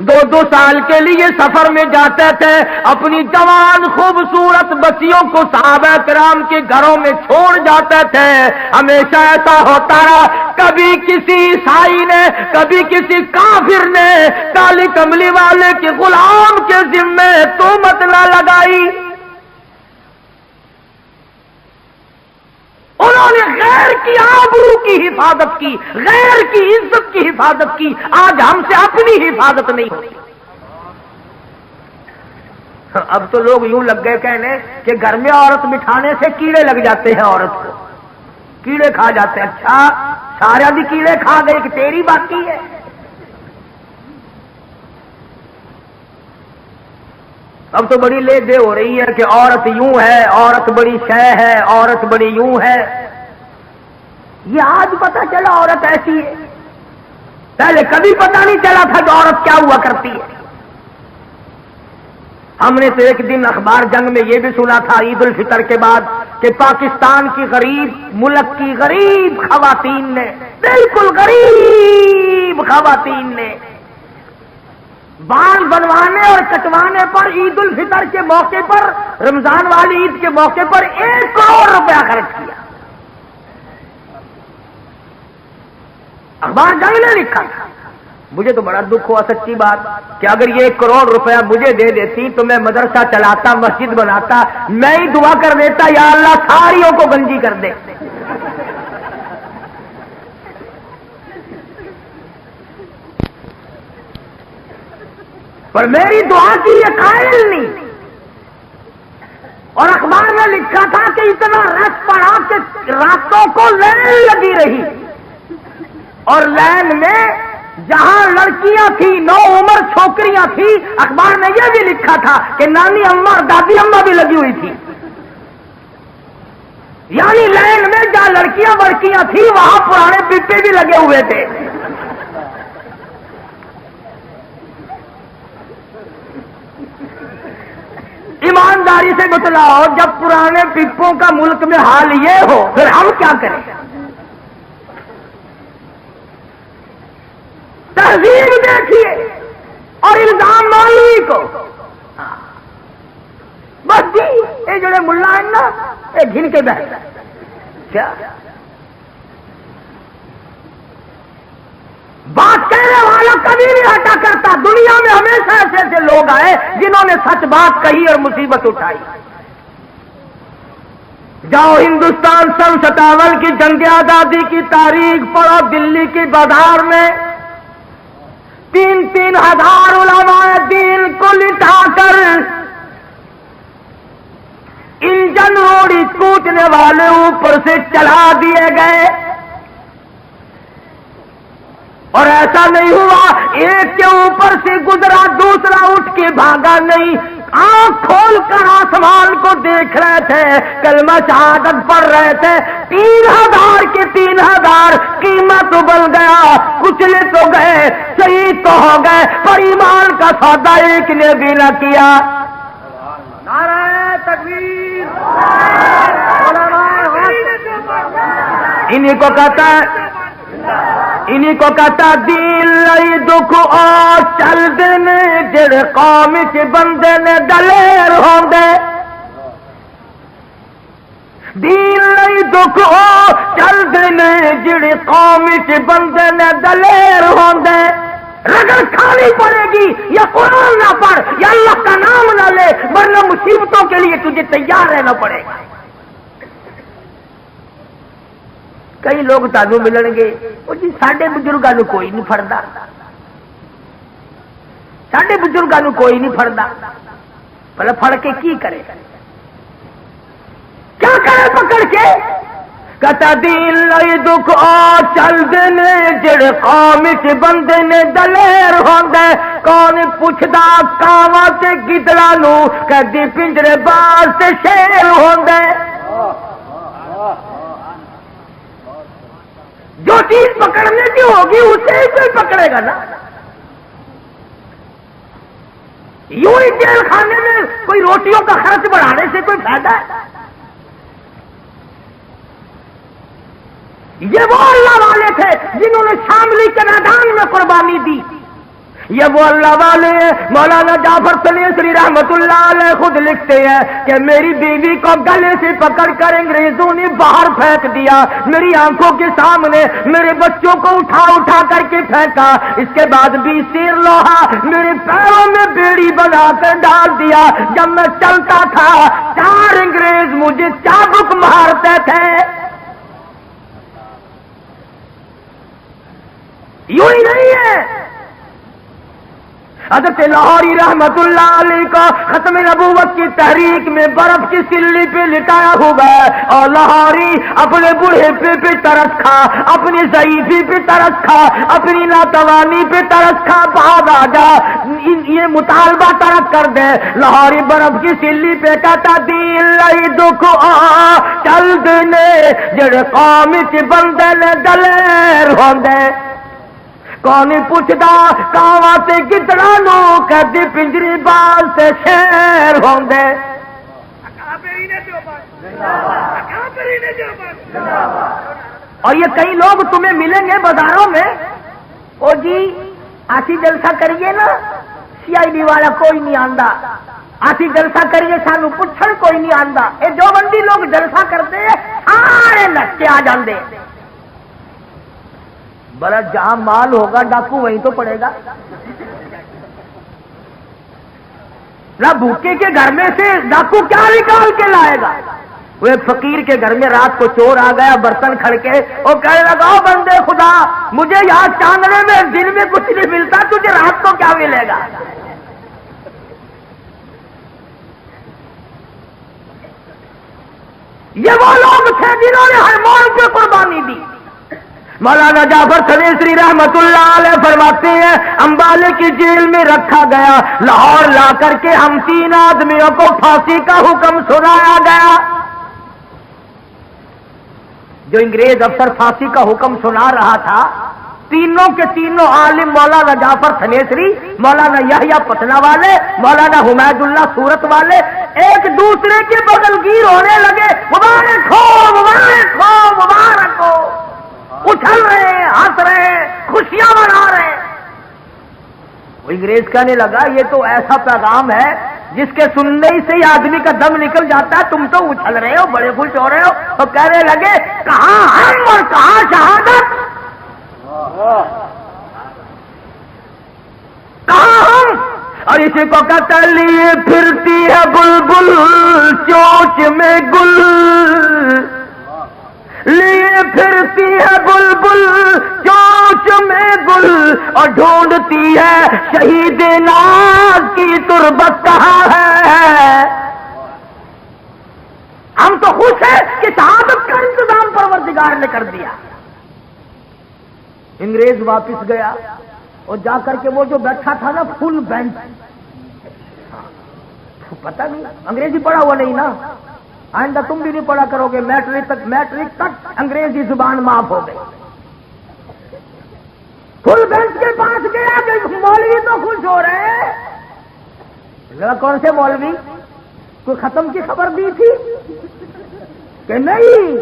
2-2 سال کے لیے سفر میں جاتے تھے اپنی جوان خوبصورت بچیوں کو صحابہ کرام کے گھروں میں چھوڑ جاتے تھے. ہمیشہ ایسا ہوتا رہا کبھی کسی عیسائی نے کبھی کسی کافر نے کالی کملی والے کے غلام کے ذمے تہمت نہ لگائی. انہوں نے غیر کی آبرو کی حفاظت کی غیر کی عزت کی حفاظت کی. آج ہم سے اپنی حفاظت نہیں ہوتی. اب تو لوگ یوں لگ گئے کہنے کہ گھر میں عورت بٹھانے سے کیڑے لگ جاتے ہیں عورت کو کیڑے کھا جاتے ہیں. اچھا سارا بھی کیڑے کھا گئے کہ تیری باقی ہے. اب تو بڑی لے دے ہو رہی ہے کہ عورت یوں ہے عورت بڑی شے ہے عورت بڑی یوں ہے. یہ آج پتہ چلا عورت ایسی ہے پہلے کبھی پتہ نہیں چلا تھا کہ عورت کیا ہوا کرتی ہے. ہم نے تو ایک دن اخبار جنگ میں یہ بھی سنا تھا عید الفطر کے بعد کہ پاکستان کی غریب ملک کی غریب خواتین نے بالکل غریب خواتین نے بال بنوانے اور کٹوانے پر عید الفطر کے موقع پر رمضان والی عید کے موقع پر 1 کروڑ روپیہ خرچ کیا. اخبار جنگ نے لکھا تھا. مجھے تو بڑا دکھ ہوا سچی بات کہ اگر یہ 1 کروڑ روپیہ مجھے دے دیتی تو میں مدرسہ چلاتا مسجد بناتا میں ہی دعا کر دیتا یا اللہ ساریوں کو گنجی کر دے. پر میری دعا کی یہ قائل نہیں. اور اخبار میں لکھا تھا کہ اتنا رش پڑا کہ راتوں کو لائن لگی رہی اور لائن میں جہاں لڑکیاں تھیں 9 عمر چھوکریاں تھیں اخبار میں یہ بھی لکھا تھا کہ نانی اماں اور دادی اماں بھی لگی ہوئی تھی. یعنی لائن میں جہاں لڑکیاں وڑکیاں تھیں وہاں پرانے پپے بھی لگے ہوئے تھے. ایمانداری سے بتلاؤ جب پرانے پپوں کا ملک میں حال یہ ہو پھر ہم کیا کریں. تہذیب دیکھیے اور الزام مولوی کو بس جی یہ جڑے ملا ہیں نا یہ گھن کے بیٹھ کیا بات کہنے والا کبھی نہیں ہٹا کرتا. دنیا میں ہمیشہ ایسے ایسے لوگ آئے جنہوں نے سچ بات کہی اور مصیبت اٹھائی. جاؤ ہندوستان سن 57 کی جنگ آزادی کی تاریخ پڑھو. دلی کی بازار میں 3-3 ہزار علماء دین کو لٹا کر انجن روڑی کوٹنے والے اوپر سے چلا دیے گئے. اور ایسا نہیں ہوا ایک کے اوپر سے گزرا دوسرا اٹھ کے بھاگا نہیں. آنکھ کھول کر آسمان کو دیکھ رہے تھے کلمہ شہادت پڑھ رہے تھے. 3000 کے 3000 قیمت ابل گیا کچلے تو گئے شہید تو ہو گئے پر ایمان کا سودا ایک نے بھی نہ کیا. نعرہ تکبیر انہیں کو کہتا ہے انہیں کو کہتا دین لئی دکھ اور چل دن جڑ قوم چ بندے نے دلیر ہوندے دین لئی دکھ او چل دن جڑ قوم چ بندے نے دلیر ہوندے رگڑ کھانی پڑے گی یا قرآن نہ پڑھ یا اللہ کا نام نہ لے ورنہ مصیبتوں کے لیے تجھے تیار رہنا پڑے گا. کئی لوگ تانوں ملن گے وہ جی ساڈے بزرگاں نوں کوئی نہیں پھڑدا ساڈے بزرگاں نوں کوئی نہیں پھڑدا بھلا پھڑ کے کی کرے کیا کرے پکڑ کے کہتا دین لئی دکھ آ چل دن جڑ قوم چ بندے نے دلیر ہوندے کون پوچھدا کاواں تے گدڑاں نوں کدی پنجرے باز تے شیر ہوندے جو چیز پکڑنے کی ہوگی اسے ہی کوئی پکڑے گا نا. یوں ہی جیل خانے میں کوئی روٹیوں کا خرچ بڑھانے سے کوئی فائدہ ہے؟ یہ وہ اللہ والے تھے جنہوں نے شاملی کے میدان میں قربانی دی. یہ وہ اللہ والے ہیں. مولانا جعفر سلیسری رحمت اللہ علیہ خود لکھتے ہیں کہ میری بیوی کو گلے سے پکڑ کر انگریزوں نے باہر پھینک دیا, میری آنکھوں کے سامنے میرے بچوں کو اٹھا اٹھا کر کے پھینکا, اس کے بعد بھی سیر لوہا میرے پیروں میں بیڑی بنا کر ڈال دیا. جب میں چلتا تھا 4 انگریز مجھے چابک مارتے تھے. یوں ہی نہیں ہے. حضرت لاہوری رحمت اللہ علیہ کو ختم نبوت کی تحریک میں برف کی سلی پہ لٹایا ہوا ہے اور لاہوری اپنے بوڑھے پہ ترس کھا, اپنی ضعیفی پہ ترس کھا, اپنی ناتوانی پہ ترس کھا, بھاگ آ جا, یہ مطالبہ ترک کر دے. لاہوری برف کی سلی پہ کہتا دین لئی دکھ آ چل دنے جڑ قوم چ بندے نے دلیر ہوندے کون پوچھدا کاواں تے گدڑاں نوں کدی پنجری باز تے شیر ہوندے. اور یہ کئی لوگ تمہیں ملیں گے بازاروں میں, او جی آسی جلسہ کریے نا CID والا کوئی نہیں آندا, آسی جلسہ کریے سانو پوچھن کوئی نہیں آندا. اے جو بندی لوگ جلسہ کرتے ہیں سارے نچے آ جاندے. بڑا جہاں مال ہوگا ڈاکو وہیں تو پڑے گا. نہ بھوکے کے گھر میں سے ڈاکو کیا نکال کے لائے گا. وہ ایک فقیر کے گھر میں رات کو چور آ گیا برتن کھڑکے اور کہنے لگا بندے خدا مجھے یہاں چاندنے میں دن میں کچھ نہیں ملتا, تجھے رات کو کیا ملے گا. یہ وہ لوگ تھے جنہوں نے ہر موڑ پہ قربانی دی. مولانا جعفر سلیسری رحمت اللہ علیہ فرماتے ہیں امبالے کی جیل میں رکھا گیا, لاہور لا کر کے ہم 3 آدمیوں کو پھانسی کا حکم سنایا گیا. جو انگریز افسر پھانسی کا حکم سنا رہا تھا تینوں کے تینوں عالم مولانا جعفر سلیسری, مولانا یحییٰ پٹنہ والے, مولانا حمید اللہ سورت والے ایک دوسرے کے بغل گیر ہونے لگے. مبارک ہو مبارک ہو مبارک ہو, اچھل رہے ہیں, ہنس رہے ہیں, خوشیاں منا رہے ہیں. وہ انگریز کہنے لگا یہ تو ایسا پیغام ہے جس کے سننے ہی سے ہی آدمی کا دم نکل جاتا ہے, تم تو اچھل رہے ہو, بڑے خوش ہو رہے ہو. تو کہنے لگے کہاں ہم اور کہاں شہادت, کہاں ہم. اور اسی کو کہتا لیے پھرتی ہے بلبل چوچ میں گل, لیے پھرتی ہے بلبل چوچ میں گل اور ڈھونڈتی ہے شہید ناز کی تربت کہاں ہے. ہم تو خوش ہیں کہ شہادت کا انتظام پروردگار نے کر دیا. انگریز واپس گیا اور جا کر کے وہ جو بیٹھا تھا نا فل بینچ, پتہ نہیں انگریزی پڑھا ہوا نہیں نا, آئندہ تم بھی نہیں پڑھا کرو گے, میٹرک تک انگریزی زبان معاف ہو گئی. فل بینچ کے پاس گیا کہ مولوی تو خوش ہو رہے ہیں. کون سے مولوی, کوئی ختم کی خبر دی تھی کہ نہیں,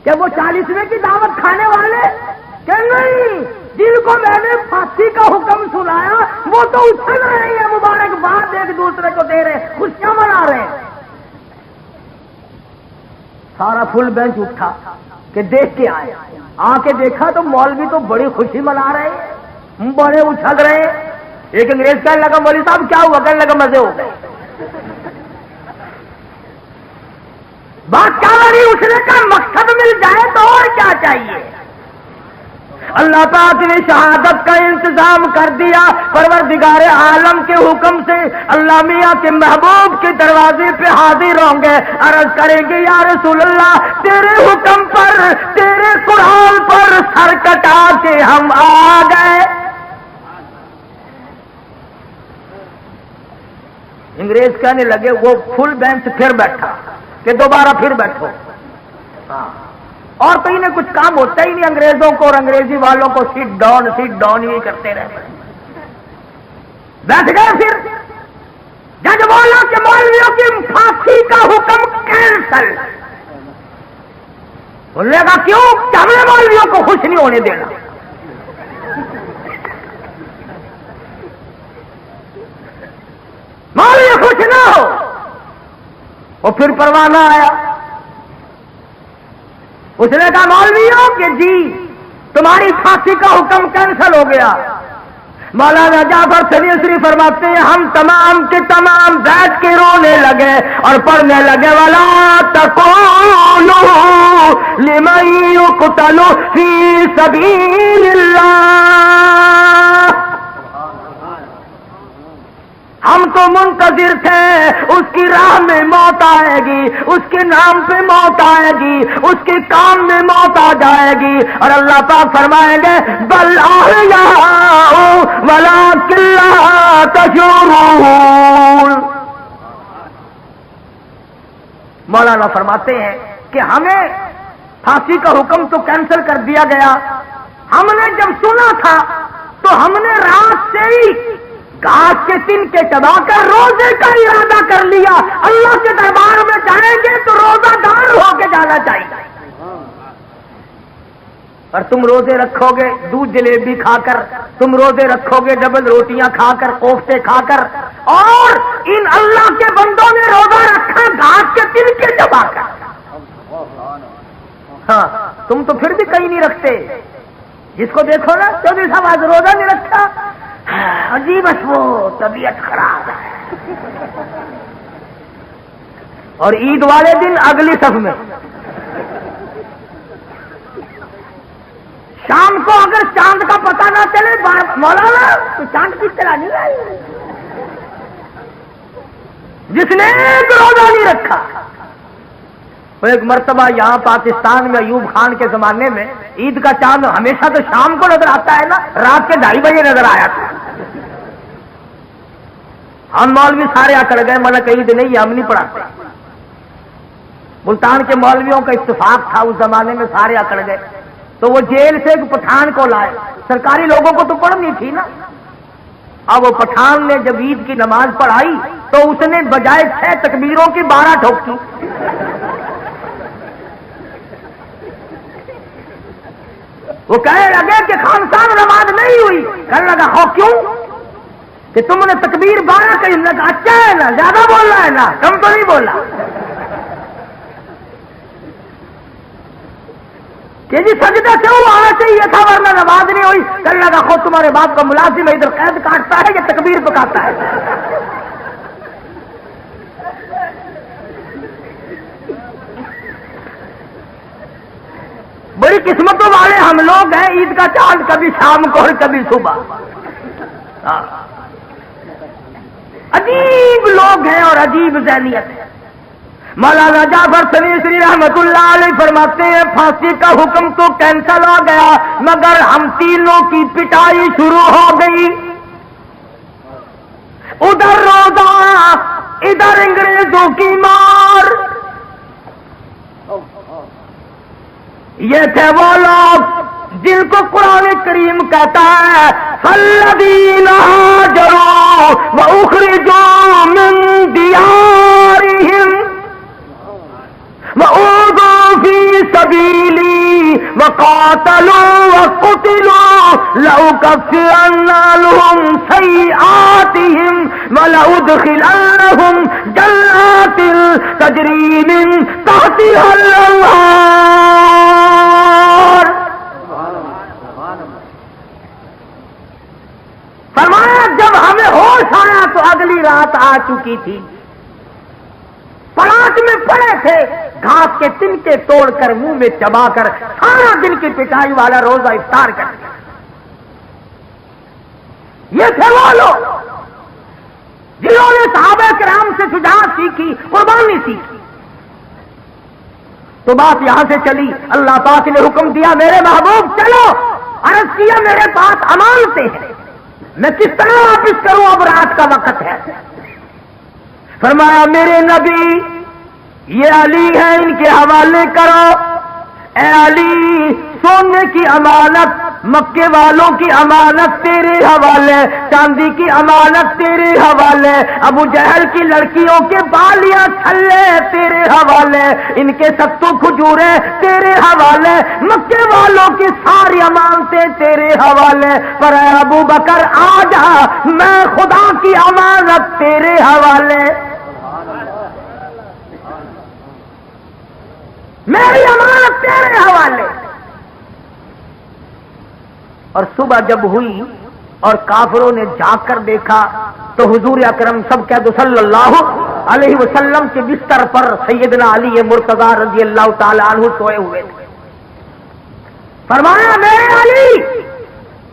کہ وہ 40ویں کی دعوت کھانے والے کہ نہیں، جن کو میں نے پھانسی کا حکم سنایا وہ تو اچھل رہے ہیں، مبارکباد ایک دوسرے کو دے رہے، خوشیاں منا رہے ہیں۔ سارا فل بینچ اٹھا کہ دیکھ کے آئے، آ کے دیکھا تو مولوی تو بڑی خوشی منا رہے ہیں، بڑے اچھل رہے ہیں۔ ایک انگریز کہنے لگا مولوی صاحب کیا ہوا؟ کہنے لگا مزے ہو گئے۔ بات کیا بڑی اٹھنے کا مقصد مل جائے تو اور کیا چاہیے؟ اللہ پاک نے شہادت کا انتظام کر دیا، پروردگار عالم کے حکم سے اللہ میاں کے محبوب کے دروازے پہ حاضر ہوں گے، عرض کریں گے یا رسول اللہ تیرے حکم پر، تیرے قرآن پر سر کٹا کے ہم آ گئے۔ انگریز کہنے لگے، وہ فل بینچ پھر بیٹھا کہ دوبارہ پھر بیٹھو۔ اور کہیں نہ کچھ کام ہوتا ہی نہیں انگریزوں کو، اور انگریزی والوں کو سیٹ ڈاؤن ہی کرتے رہتے۔ بیٹھ گئے، پھر جج بولا کہ مولویوں کی پھانسی کا حکم کینسل۔ بولنے کا کیوں؟ کہ ہم نے مولویوں کو خوش نہیں ہونے دینا۔ مولوی خوش نہ ہو، اور پھر پروانہ آیا، اس نے کہا مولویوں کہ جی تمہاری پھانسی کا حکم کینسل ہو گیا۔ مولانا جعفر سنیسری فرماتے ہیں ہم تمام کے تمام بیٹھ کے رونے لگے اور پڑھنے لگے وَلَا تَقُولُوا لِمَن يُقْتَلُ فِي سَبِيلِ اللَّهِ، ہم تو منتظر تھے اس کی راہ میں موت آئے گی، اس کے نام پہ موت آئے گی، اس کے کام میں موت آ جائے گی، اور اللہ پاک فرمائیں گے بل احیاء ولکن لا تشعرون۔ مولانا فرماتے ہیں کہ ہمیں پھانسی کا حکم تو کینسل کر دیا گیا، ہم نے جب سنا تھا تو ہم نے رات سے ہی گھاس کے تن کے چبا کر روزے کا ارادہ کر لیا، اللہ کے دربار میں جائیں گے تو روزہ دار ہو کے جانا چاہیے۔ اور تم روزے رکھو گے دودھ جلیبی کھا کر، تم روزے رکھو گے ڈبل روٹیاں کھا کر، کوفتے کھا کر، اور ان اللہ کے بندوں نے روزہ رکھا گھاس کے تن کے چبا کر۔ ہاں تم تو پھر بھی کہیں نہیں رکھتے، جس کو دیکھو نا چودھری صاحب آج روزہ نہیں رکھا، عجیب بس وہ طبیعت خراب ہے، اور عید والے دن اگلی صف میں۔ شام کو اگر چاند کا پتہ نہ چلے مولانا تو چاند کی طرح نہیں آئی، جس نے ایک روزہ نہیں رکھا۔ وہ ایک مرتبہ یہاں پاکستان میں ایوب خان کے زمانے میں عید کا چاند ہمیشہ تو شام کو نظر آتا ہے نا، رات کے 2:30 بجے نظر آیا تھا۔ ہم مولوی سارے اکڑ گئے، ملک عید نہیں، ہم نہیں پڑھاتے۔ ملتان کے مولویوں کا اتفاق تھا اس زمانے میں، سارے اکڑ گئے، تو وہ جیل سے ایک پٹھان کو لائے، سرکاری لوگوں کو تو پڑھنی تھی نا۔ اب وہ پٹھان نے جب عید کی نماز پڑھائی تو اس نے بجائے 6 تکبیروں کی 12 ٹھوکی۔ وہ کہنے لگے کہ خان صاحب نماز نہیں ہوئی، کہنے لگا ہو کیوں؟ کہ تم نے تکبیر 12 کہی، نے کہا اچھا ہے نا، زیادہ بول رہا ہے نا، کم تو نہیں بولا۔ کہ جی سجدہ سے وہ آنا چاہیے تھا ورنہ نماز نہیں ہوئی، کہنے لگا خود تمہارے باپ کا ملازم ہے، ادھر قید کاٹتا ہے یا تکبیر پکاتا ہے۔ بڑی قسمتوں والے ہم لوگ ہیں، عید کا چاند کبھی شام کو اور کبھی صبح۔ عجیب لوگ ہیں اور عجیب ذہنیت ہے۔ مولانا جعفر سنیسری رحمت اللہ علیہ فرماتے ہیں پھانسی کا حکم تو کینسل ہو گیا، مگر ہم تینوں کی پٹائی شروع ہو گئی، ادھر روزہ ادھر انگریزوں کی مار۔ یہ تھے وہ لوگ جن کو قرآن کریم کہتا ہے فَالَّذِينَ هَاجَرُوا وَأُخْرِجُوا مِن دِيَارِهِمْ وَأُوذُوا فِي سَبِيلِ وقاتلوا وقتلوا لأكفرن عنهم سيئاتهم ولأدخلنهم جنات تجري من تحتها الأنهار. فرمایا جب ہمیں ہوش آیا تو اگلی رات آ چکی تھی. پلاٹ میں پڑے تھے, گھاس کے تنکے توڑ کر منہ میں چبا کر سارا دن کی پٹائی والا روزہ افطار کر دیا. یہ تھے وہ لوگ جنہوں نے صحابہ کرام سے شجاعت سیکھی, قربانی سیکھی. تو بات یہاں سے چلی, اللہ پاک نے حکم دیا میرے محبوب چلو. عرض کیا میرے پاس امانتیں ہیں, میں کس طرح واپس کروں, اب رات کا وقت ہے. فرمایا میرے نبی یہ علی ہے, ان کے حوالے کرو. اے علی سونے کی امانت, مکے والوں کی امانت تیرے حوالے, چاندی کی امانت تیرے حوالے, ابو جہل کی لڑکیوں کے بالیاں چھلے تیرے حوالے, ان کے ستو کھجورے تیرے حوالے, مکے والوں کی ساری امانتیں تیرے حوالے. پر اے ابو بکر آ جا, میں خدا کی امانت تیرے حوالے, میری امانت تیرے حوالے. اور صبح جب ہوئی اور کافروں نے جا کر دیکھا تو حضور اکرم سب کہہ صلی اللہ علیہ وسلم کے بستر پر سیدنا علی مرتضی رضی اللہ تعالی عنہ سوئے ہوئے تھے. فرمایا میرے علی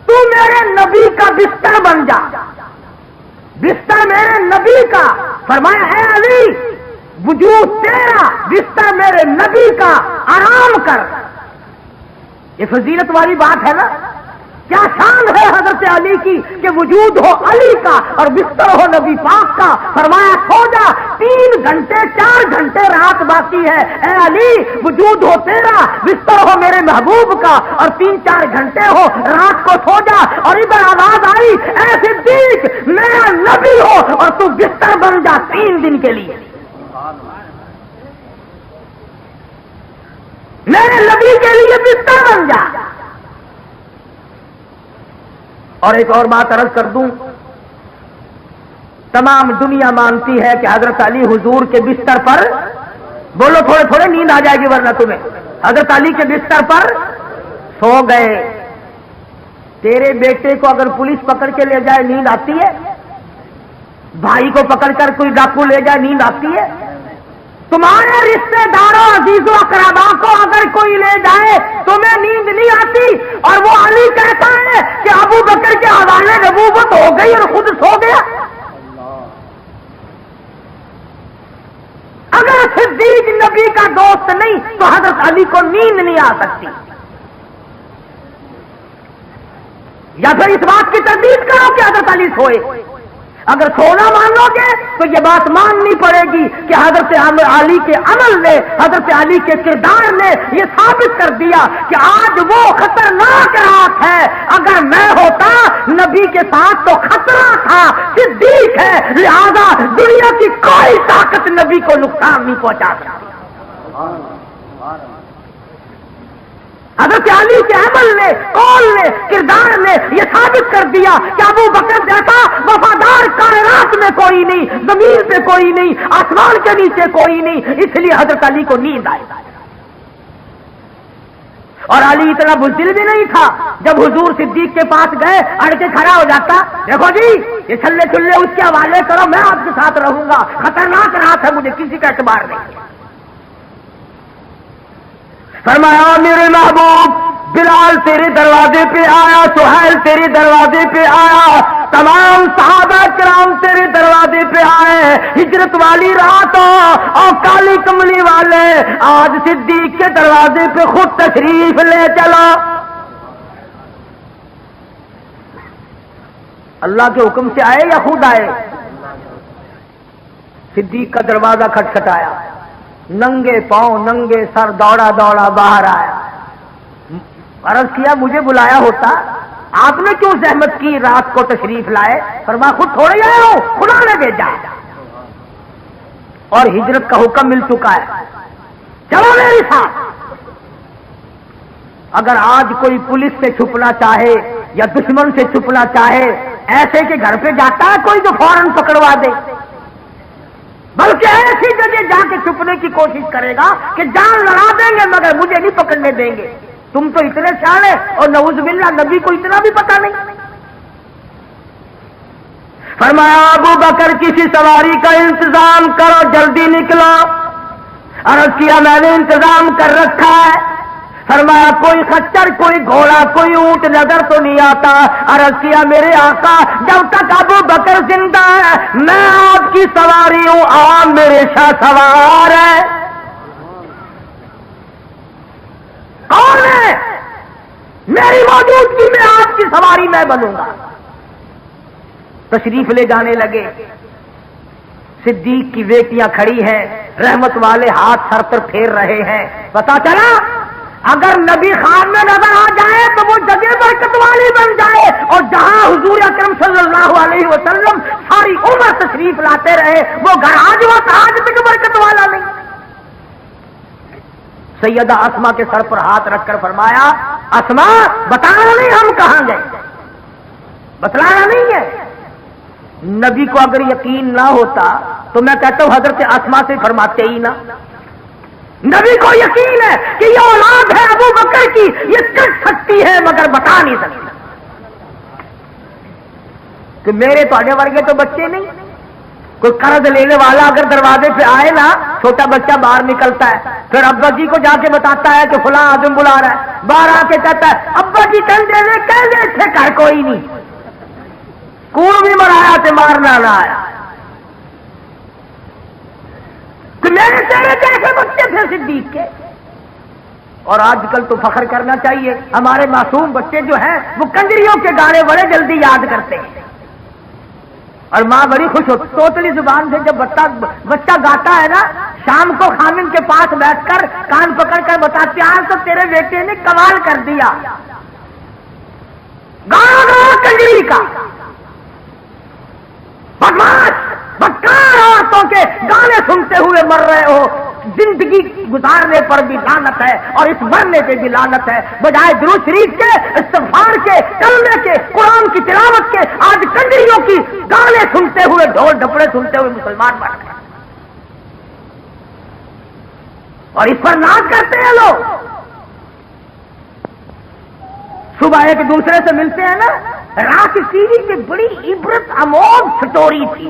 تو میرے نبی کا بستر بن جا, بستر میرے نبی کا. فرمایا اے علی وجود تیرا, بستر میرے نبی کا, آرام کر. یہ فضیلت والی بات ہے نا, کیا شان ہے حضرت علی کی کہ وجود ہو علی کا اور بستر ہو نبی پاک کا. فرمایا سو جا, 3 گھنٹے 4 گھنٹے رات باقی ہے. اے علی وجود ہو تیرا, بستر ہو میرے محبوب کا, اور 3-4 گھنٹے ہو رات کو سو جا. اور ادھر آواز آئی اے صدیق میرا نبی ہو اور تو بستر بن جا 3 دن کے لیے, میرے نبی کے لیے بستر بن جا. اور ایک اور بات عرض کر دوں, تمام دنیا مانتی ہے کہ حضرت علی حضور کے بستر پر, بولو تھوڑے تھوڑے نیند آ جائے گی ورنہ تمہیں, حضرت علی کے بستر پر سو گئے. تیرے بیٹے کو اگر پولیس پکڑ کے لے جائے نیند آتی ہے, بھائی کو پکڑ کر کوئی ڈاکو لے جائے نیند آتی ہے, تمہارے رشتے داروں عزیزوں اقربا کو اگر کوئی لے جائے تمہیں نیند نہیں آتی. اور وہ علی کہتا ہے کہ ابو بکر کے حوالے نبوت ہو گئی اور خود سو گیا. اگر صدیق نبی کا دوست نہیں تو حضرت علی کو نیند نہیں آ سکتی. یا پھر اس بات کی تردید کرو کہ حضرت علی سوئے. اگر سونا مانو گے تو یہ بات ماننی پڑے گی کہ حضرت علی کے عمل نے, حضرت علی کے کردار نے یہ ثابت کر دیا کہ آج وہ خطرناک رات ہے. اگر میں ہوتا نبی کے ساتھ تو خطرہ تھا, صدیق ہے, لہذا دنیا کی کوئی طاقت نبی کو نقصان نہیں پہنچا سکتی. حضرت علی کے عمل نے, قول نے, کردار نے یہ ثابت کر دیا کہ ابو بکر جیسا وفادار کائنات میں کوئی نہیں, زمین پہ کوئی نہیں, آسمان کے نیچے کوئی نہیں. اس لیے حضرت علی کو نیند آئی. اور علی اتنا بزدل بھی نہیں تھا, جب حضور صدیق کے پاس گئے اڑ کے کھڑا ہو جاتا, دیکھو جی یہ چھلے چھلے اس کے حوالے کرو, میں آپ کے ساتھ رہوں گا, خطرناک رات ہے, مجھے کسی کا اعتبار نہیں. فرمایا میرے محبوب بلال تیرے دروازے پہ آیا, سہیل تیرے دروازے پہ آیا, تمام صحابہ کرام تیرے دروازے پہ آئے. ہجرت والی رات اور کالی کملی والے آج صدیق کے دروازے پہ خود تشریف لے چلا. اللہ کے حکم سے آئے یا خود آئے؟ صدیق کا دروازہ کھٹکھٹایا, ننگے پاؤں ننگے سر دوڑا دوڑا باہر آیا. عرض کیا مجھے بلایا ہوتا, آپ نے کیوں زحمت کی رات کو تشریف لائے؟ فرمایا خود تھوڑے آئے ہو, خدا نے بھیجا ہے. اور ہجرت کا حکم مل چکا ہے, چلو میرے ساتھ. اگر آج کوئی پولیس سے چھپنا چاہے یا دشمن سے چھپنا چاہے، ایسے کے گھر پہ جاتا ہے کوئی تو فوراً پکڑوا دے، بلکہ ایسی جگہ جا کے چھپنے کی کوشش کرے گا کہ جان لڑا دیں گے مگر مجھے نہیں پکڑنے دیں گے۔ تم تو اتنے سیانے اور نعوذ باللہ نبی کو اتنا بھی پتہ نہیں۔ فرمایا ابو بکر کسی سواری کا انتظام کرو، جلدی نکلو۔ عرض کیا میں نے انتظام کر رکھا ہے۔ فرمایا کوئی خچر، کوئی گھوڑا، کوئی اونٹ نظر تو نہیں آتا۔ عرض کیا میرے آقا جب تک ابو بکر زندہ ہے میں آپ کی سواری ہوں، آپ میرے شاہ سوار ہے۔ کون ہے؟ میری موجودگی میں آپ کی سواری میں بنوں گا۔ تشریف لے جانے لگے، صدیق کی بیٹیاں کھڑی ہیں، رحمت والے ہاتھ سر پر پھیر رہے ہیں۔ پتا چلا اگر نبی خان میں نظر آ جائے تو وہ جگہ برکت والی بن جائے، اور جہاں حضور اکرم صلی اللہ علیہ وسلم ساری عمر تشریف لاتے رہے وہ گھر آج تک برکت والا نہیں۔ سیدہ اسما کے سر پر ہاتھ رکھ کر فرمایا اسما بتانا نہیں ہم کہاں گئے، بتلانا نہیں ہے۔ نبی کو اگر یقین نہ ہوتا تو میں کہتا ہوں حضرت اسما سے فرماتے ہی نہ۔ نبی کو یقین ہے کہ یہ اولاد ہے ابو بکر کی، یہ کٹ سکتی ہے مگر بتا نہیں سکتی، کہ میرے تھوڑے ورگے تو بچے نہیں۔ کوئی قرض لینے والا اگر دروازے پہ آئے نا، چھوٹا بچہ باہر نکلتا ہے، پھر ابا جی کو جا کے بتاتا ہے کہ فلاں آدمی بلا رہا ہے، باہر آ کے کہتا ہے ابا جی کہہ دے تھے گھر کوئی نہیں، کون بھی مرایا تھے مارنا نہ آیا۔ تو میرے تیرے کیسے بچے تھے صدیق کے؟ اور آج کل تو فخر کرنا چاہیے، ہمارے معصوم بچے جو ہیں وہ کنجریوں کے گانے بڑے جلدی یاد کرتے ہیں، اور ماں بڑی خوش ہوتی توتلی زبان سے جب بچہ گاتا ہے نا، شام کو خامن کے پاس بیٹھ کر کان پکڑ کر بتاتے آج تو تیرے بیٹے نے کمال کر دیا، گانا کنجری کا بدماش بدکار عورتوں کے گانے سنتے ہوئے مر رہے ہو، زندگی گزارنے پر بھی لعنت ہے اور اس مرنے پہ بھی لعنت ہے۔ بجائے درود شریف کے، استغفار کے، کلمے کے، قرآن کی تلاوت کے آج کنجریوں کی گانے سنتے ہوئے، ڈھول ڈھپڑے سنتے ہوئے مسلمان بن گئے، اور اس پر ناز کرتے ہیں لوگ۔ صبح ایک دوسرے سے ملتے ہیں نا، رات ٹی وی کی بڑی عبرت آموز سٹوری تھی،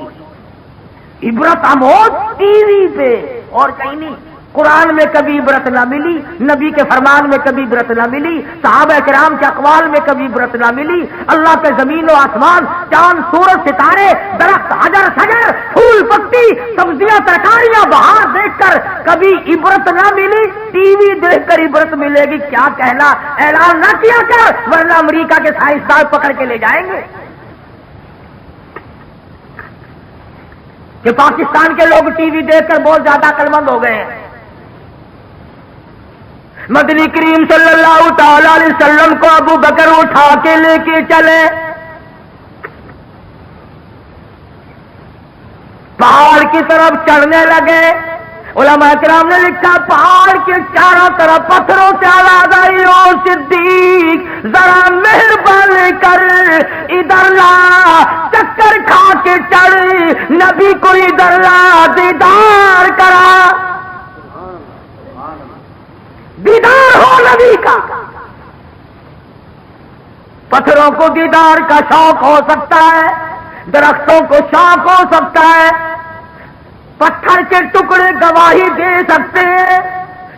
عبرت آموز ٹی وی پہ اور کہیں نہیں۔ قرآن میں کبھی عبرت نہ ملی، نبی کے فرمان میں کبھی عبرت نہ ملی، صحابہ کرام کے اقوال میں کبھی عبرت نہ ملی، اللہ کے زمین و آسمان، چاند سورج ستارے، درخت حجر شجر، پھول پتی، سبزیاں ترکاریاں بہار دیکھ کر کبھی عبرت نہ ملی، ٹی وی دیکھ کر عبرت ملے گی کیا کہنا؟ اعلان نہ کیا کر ورنہ امریکہ کے سائنسدان پکڑ کے لے جائیں گے کہ پاکستان کے لوگ ٹی وی دیکھ کر بہت زیادہ عقلمند ہو گئے ہیں۔ مدنی کریم صلی اللہ تعالی علیہ وسلم کو ابو بکر اٹھا کے لے کے چلے، پہاڑ کی طرف چڑھنے لگے۔ علماء کرام نے لکھا پہاڑ کے چاروں طرف پتھروں سے آواز آئی او صدیق ذرا مہربانی کر ادھر لا، چکر کھا کے چڑھ، نبی کو ادھر لا، دیدار کرا، دیدار ہو نبی کا۔ پتھروں کو دیدار کا شوق ہو سکتا ہے، درختوں کو شوق ہو سکتا ہے، پتھر کے ٹکڑے گواہی دے سکتے ہیں،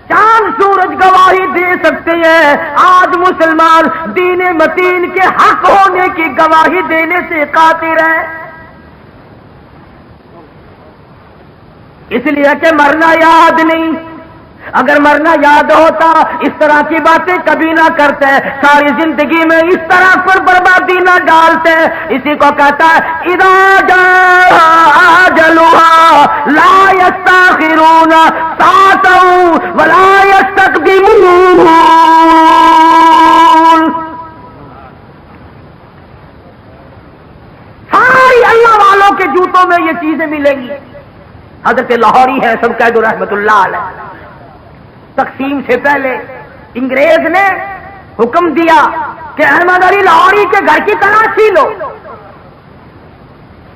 چاند سورج گواہی دے سکتے ہیں۔ آج مسلمان دین متین کے حق ہونے کی گواہی دینے سے قاصر ہے، اس لیے کہ مرنا یاد نہیں۔ اگر مرنا یاد ہوتا اس طرح کی باتیں کبھی نہ کرتے، ساری زندگی میں اس طرح پر بربادی نہ ڈالتے۔ اسی کو کہتا ہے اذا جاء اجلها لا يستاخرون ساعة ولا يستقدمون۔ ساری اللہ والوں کے جوتوں میں یہ چیزیں ملیں گی۔ حضرت لاہوری ہے سب قید رحمت اللہ علیہ، تقسیم سے پہلے انگریز نے حکم دیا کہ احمد علی لاہوری کے گھر کی تلاشی لو.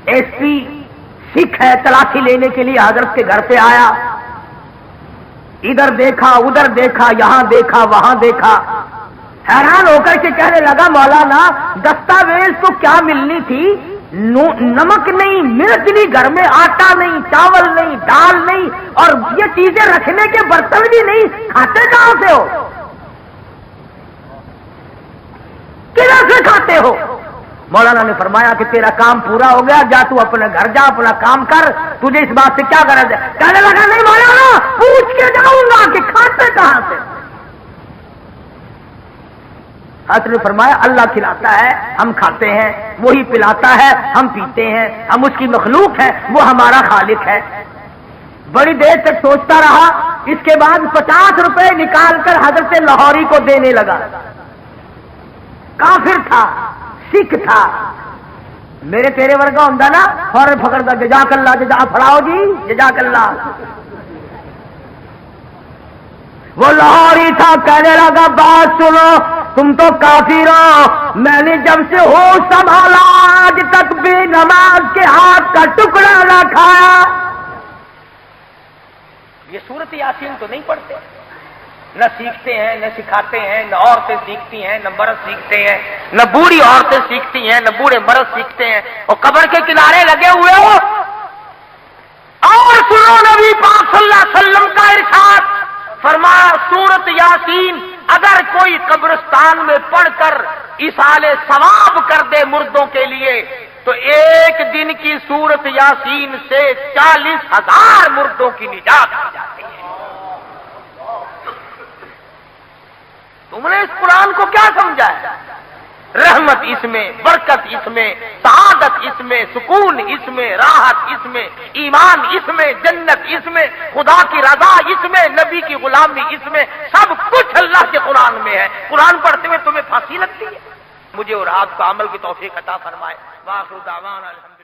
ایس پی سکھ ہے، تلاشی لینے کے لیے حضرت کے گھر پہ آیا. ادھر دیکھا ادھر دیکھا، یہاں دیکھا وہاں دیکھا، حیران ہو کر کے کہنے لگا مولانا دستاویز تو کیا ملنی تھی، نمک نہیں، مرچ نہیں، گھر میں آٹا نہیں، چاول نہیں، دال نہیں، اور یہ چیزیں رکھنے کے برتن بھی نہیں، کھاتے کہاں سے ہو؟ کدھر سے کھاتے ہو؟ مولانا نے فرمایا کہ تیرا کام پورا ہو گیا، جا تو اپنے گھر جا، اپنا کام کر، تجھے اس بات سے کیا غرض ہے؟ کہنے لگا نہیں مولانا پوچھ کے جاؤں گا کہ کھاتے کہاں سے. حضرت نے فرمایا اللہ کھلاتا ہے ہم کھاتے ہیں، وہی پلاتا ہے ہم پیتے ہیں، ہم اس کی مخلوق ہے، وہ ہمارا خالق ہے. بڑی دیر تک سوچتا رہا، اس کے بعد 50 روپے نکال کر حضرت لاہوری کو دینے لگا. کافر تھا، سکھ تھا، میرے تیرے ورگا ہوں نا فوراً پکڑتا جزاک اللہ، جزا پڑھاؤ جی جزاک اللہ. وہ لاہوری تھا، کہنے لگا بات سنو تم تو کافر ہو، میں نے جب سے ہوش سنبھالا آج تک بھی نماز کے ہاتھ کا ٹکڑا نہ کھایا. یہ سورت یاسین تو نہیں پڑھتے، نہ سیکھتے ہیں نہ سکھاتے ہیں، نہ عورتیں سیکھتی ہیں نہ مرد سیکھتے ہیں، نہ بوڑھی عورتیں سیکھتی ہیں نہ بوڑھے مرد سیکھتے ہیں، اور قبر کے کنارے لگے ہوئے ہو. اور سنو نبی پاک صلی اللہ علیہ وسلم کا ارشاد، فرمایا سورت یاسین اگر کوئی قبرستان میں پڑھ کر ایصال ثواب کر دے مردوں کے لیے تو ایک دن کی سورت یاسین سے 40,000 مردوں کی نجات ہو جاتی ہے. تم نے اس قرآن کو کیا سمجھا ہے؟ رحمت اس میں، برکت اس میں، سعادت اس میں، سکون اس میں، راحت اس میں، ایمان اس میں، جنت اس میں، خدا کی رضا اس میں، نبی کی غلامی اس میں، سب کچھ اللہ کے قرآن میں ہے. قرآن پڑھتے ہوئے تمہیں پھانسی لگتی ہے. مجھے اور آپ کو عمل کی توفیق عطا فرمائے. وآخر دعوانا الحمدللہ.